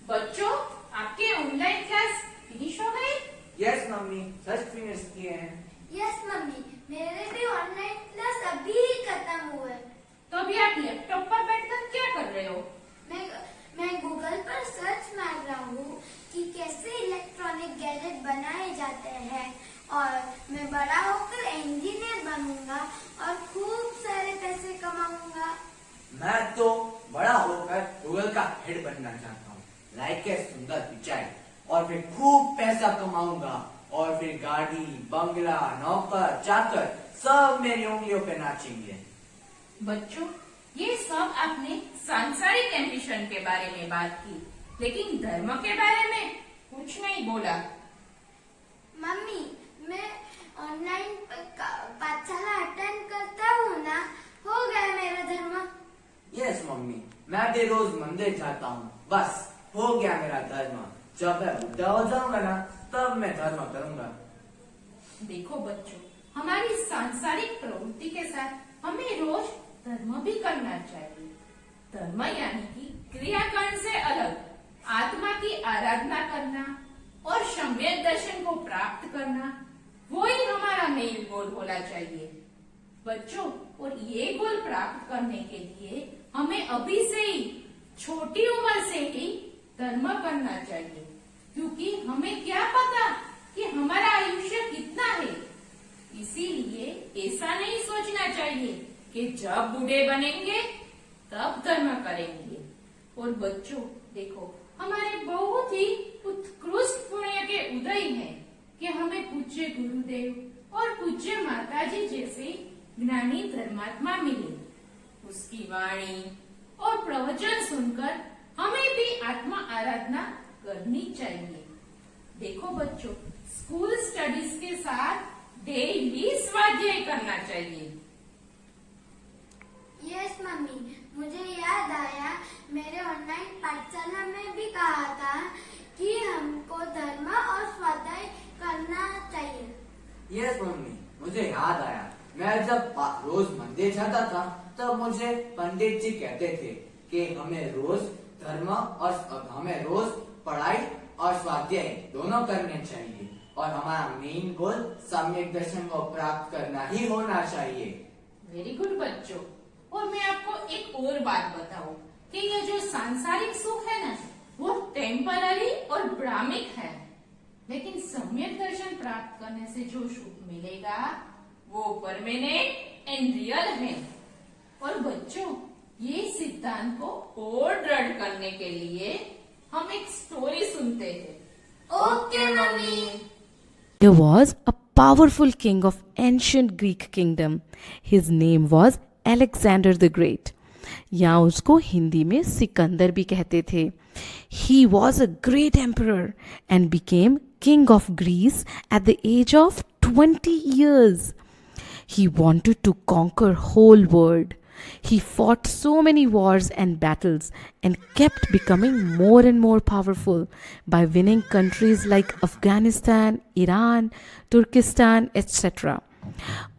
बच्चों, आपके ऑनलाइन क्लास फिनिश हो गई? यस मम्मी, जस्ट फिनिश किए हैं। यस मम्मी, मेरे भी ऑनलाइन क्लास अभी खत्म हुए। तो अभी आप लैपटॉप पर बैठकर क्या कर रहे हो? मैं गूगल पर सर्च मार रहा हूँ कि कैसे इलेक्ट्रॉनिक गैजेट बनाए जाते हैं और मैं बड़ा होकर इंजीनियर बनूंगा और खूब सारे पैसे कमाऊंगा। मैं तो बड़ा होकर गूगल का हेड बनना चाहता हूँ, लाइक ए सुंदर पिचाई, और फिर खूब पैसा कमाऊंगा और फिर गाड़ी, बंगला, नौकर, चाकर सब मेरी उंगलियों पे नाचेंगे। बच्चों, ये सब आपने सांसारिक एम्बिशन के बारे में बात की, लेकिन धर्म के बारे में कुछ नहीं बोला। मम्मी, मैं ऑनलाइन पाठशाला अटेंड करता हूँ ना, हो गया मेरा धर्म। यस मम्मी, मैं भी रोज मंदिर जाता हूँ, बस हो गया मेरा धर्म। जब मैं बुढ़ा हो जाऊंगा ना, तब मैं धर्म करूंगा। देखो बच्चों, हमारी सांसारिक प्रवृत्ति के साथ हमें रोज धर्म भी करना चाहिए। धर्म यानी कि क्रियाकर्ण से अलग आत्मा की आराधना करना और सम्यक दर्शन को प्राप्त करना, वो ही हमारा मेन गोल होना चाहिए बच्चों। और ये गोल प्राप्त करने के लिए हमें अभी से ही, छोटी उम्र से ही धर्म करना चाहिए, क्योंकि हमें क्या पता कि हमारा आयुष्य कितना है। इसीलिए ऐसा नहीं सोचना चाहिए कि जब बूढ़े बनेंगे तब धर्म करेंगे। और बच्चों देखो, हमारे बहुत ही उत्कृष्ट पुण्य के उदय हैं कि हमें पूज्य गुरुदेव और पूज्य माताजी जैसे ज्ञानी धर्मात्मा मिले। उसकी वाणी और प्रवचन सुनकर हमें भी आत्मा आराधना करनी चाहिए। देखो बच्चों, स्कूल स्टडीज के साथ डेली स्वाध्याय करना चाहिए। यस मम्मी, मुझे याद आया, मेरे ऑनलाइन पाठशाला में भी कहा था कि हमको धर्म और स्वाध्याय करना चाहिए। यस मम्मी, मुझे याद आया, मैं जब रोज मंदिर जाता था तब मुझे पंडित जी कहते थे कि हमें रोज धर्म और हमें रोज पढ़ाई और स्वाध्याय दोनों करने चाहिए और हमारा मेन गोल सम्यक दर्शन को प्राप्त करना ही होना चाहिए। वेरी गुड बच्चों। और मैं आपको एक और बात बताऊं कि ये जो सांसारिक सुख है ना, वो टेम्पररी और भ्रामिक है, लेकिन सम्यक दर्शन प्राप्त करने से जो सुख मिलेगा वो परमानेंट एंड रियल है। और बच्चों, ये सिद्धांत को और दृढ़ करने के लिए हम एक स्टोरी सुनते हैं। Okay mummy. There was a powerful king of ancient Greek kingdom. His name was Alexander the Great. या उसको हिंदी में सिकंदर भी कहते थे. He was a great emperor and became king of Greece at the age of 20 years. He wanted to conquer whole world. He fought so many wars and battles and kept becoming more and more powerful by winning countries like Afghanistan, Iran, Turkestan, etc.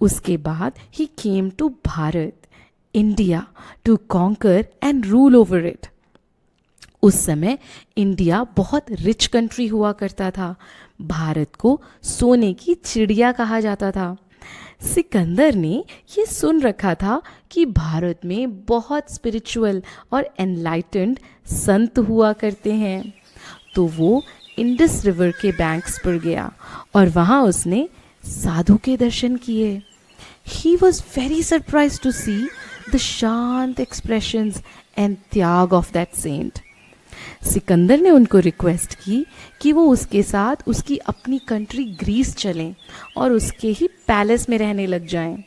उसके बाद he came to Bharat, India, to conquer and rule over it. उस समय India बहुत rich country हुआ करता था. भारत को सोने की चिड़िया कहा जाता था. सिकंदर ने ये सुन रखा था कि भारत में बहुत स्पिरिचुअल और एनलाइटेंड संत हुआ करते हैं, तो वो इंडस रिवर के बैंक्स पर गया और वहाँ उसने साधु के दर्शन किए. He was very surprise to see the शांत एक्सप्रेशंस एंड त्याग ऑफ दैट सेंट. सिकंदर ने उनको रिक्वेस्ट की कि वो उसके साथ उसकी अपनी कंट्री ग्रीस चलें और उसके ही पैलेस में रहने लग जाएं.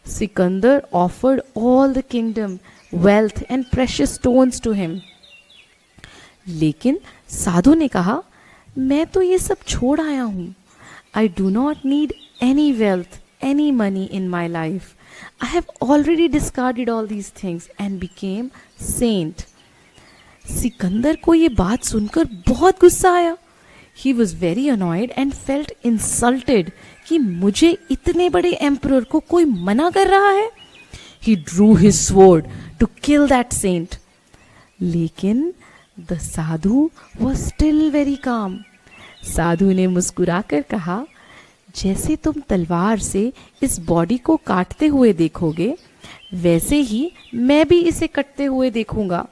Sikandar offered all the kingdom, wealth and precious stones to him. लेकिन साधु ने कहा, मैं तो ये सब छोड़ आया हूँ. I do not need any wealth, any money in my life. I have already discarded all these things and became saint. Sikandar को ये बात सुनकर बहुत गुस्सा आया. He was very annoyed and felt insulted कि मुझे इतने बड़े एम्परर को कोई मना कर रहा है. He drew his sword to kill that saint. लेकिन the Sadhu was still very calm. साधु ने मुस्कुराकर कहा, जैसे तुम तलवार से इस बॉडी को काटते हुए देखोगे, वैसे ही मैं भी इसे कटते हुए देखूंगा.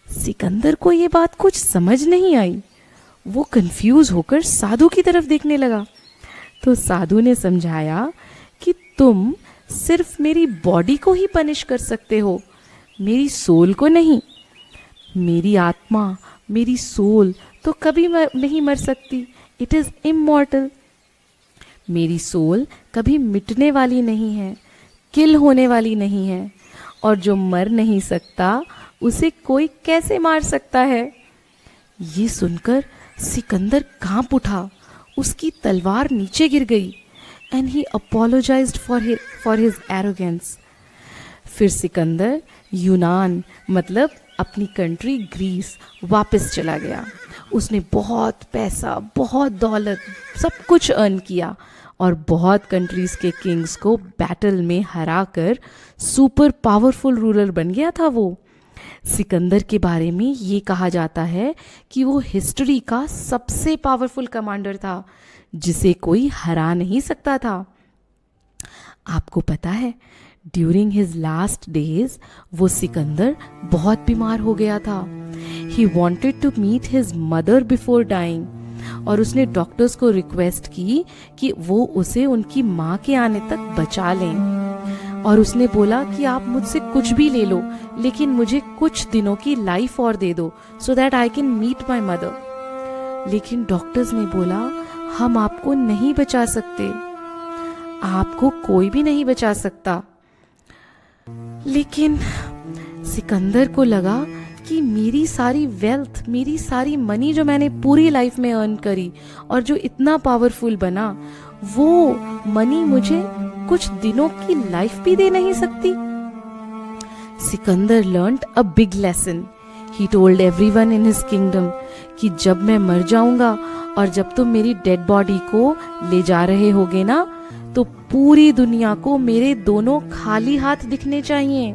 सिकंदर को ये बात कुछ समझ नहीं आई. वो कंफ्यूज होकर साधु की तरफ देखने लगा. तो साधु ने समझाया कि तुम सिर्फ मेरी बॉडी को ही पनिश कर सकते हो, मेरी सोल को नहीं. मेरी आत्मा, मेरी सोल तो कभी नहीं मर सकती. It is immortal. मेरी सोल कभी मिटने वाली नहीं है, किल होने वाली नहीं है. और जो मर नहीं सकता उसे कोई कैसे मार सकता है. ये सुनकर सिकंदर कांप उठा. उसकी तलवार नीचे गिर गई. And he apologised for his arrogance. फिर सिकंदर यूनान मतलब अपनी कंट्री ग्रीस वापस चला गया. उसने बहुत पैसा, बहुत दौलत, सब कुछ अर्न किया और बहुत कंट्रीज़ के किंग्स को बैटल में हराकर सुपर पावरफुल रूलर बन गया था वो. सिकंदर के बारे में ये कहा जाता है कि वो हिस्ट्री का सबसे पावरफुल कमांडर था जिसे कोई हरा नहीं सकता था. आपको पता है, ड्यूरिंग हिज लास्ट डेज वो सिकंदर बहुत बीमार हो गया था. He wanted to meet his mother before dying. और उसने डॉक्टर्स को रिक्वेस्ट की कि वो उसे उनकी माँ के आने तक बचा लें. और उसने बोला कि आप मुझसे कुछ भी ले लो, लेकिन मुझे कुछ दिनों की लाइफ और दे दो so that I can meet my mother. लेकिन डॉक्टर्स ने बोला, हम आपको नहीं बचा सकते, आपको कोई भी नहीं बचा सकता. लेकिन सिकंदर को लगा कि मेरी सारी वेल्थ, मेरी सारी मनी जो मैंने पूरी लाइफ में अर्न करी और जो इतना पावरफुल बना, वो मनी मुझे कुछ दिनों की लाइफ भी दे नहीं सकती. Sikandar learned a big lesson. He told everyone in his kingdom कि जब मैं मर जाऊंगा और जब तुम मेरी डेड बॉडी को ले जा रहे होगे ना, तो पूरी दुनिया को मेरे दोनों खाली हाथ दिखने चाहिए.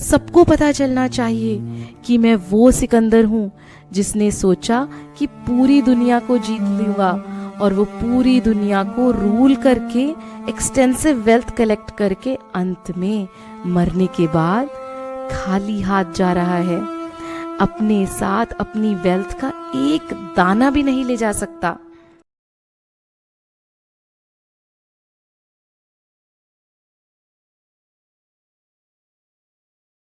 सबको पता चलना चाहिए कि मैं वो सिकंदर हूँ जिसने सोचा कि पूरी दुनिया को जीत लूंगा और वो पूरी दुनिया को रूल करके एक्सटेंसिव वेल्थ कलेक्ट करके अंत में मरने के बाद खाली हाथ जा रहा है. अपने साथ अपनी वेल्थ का एक दाना भी नहीं ले जा सकता.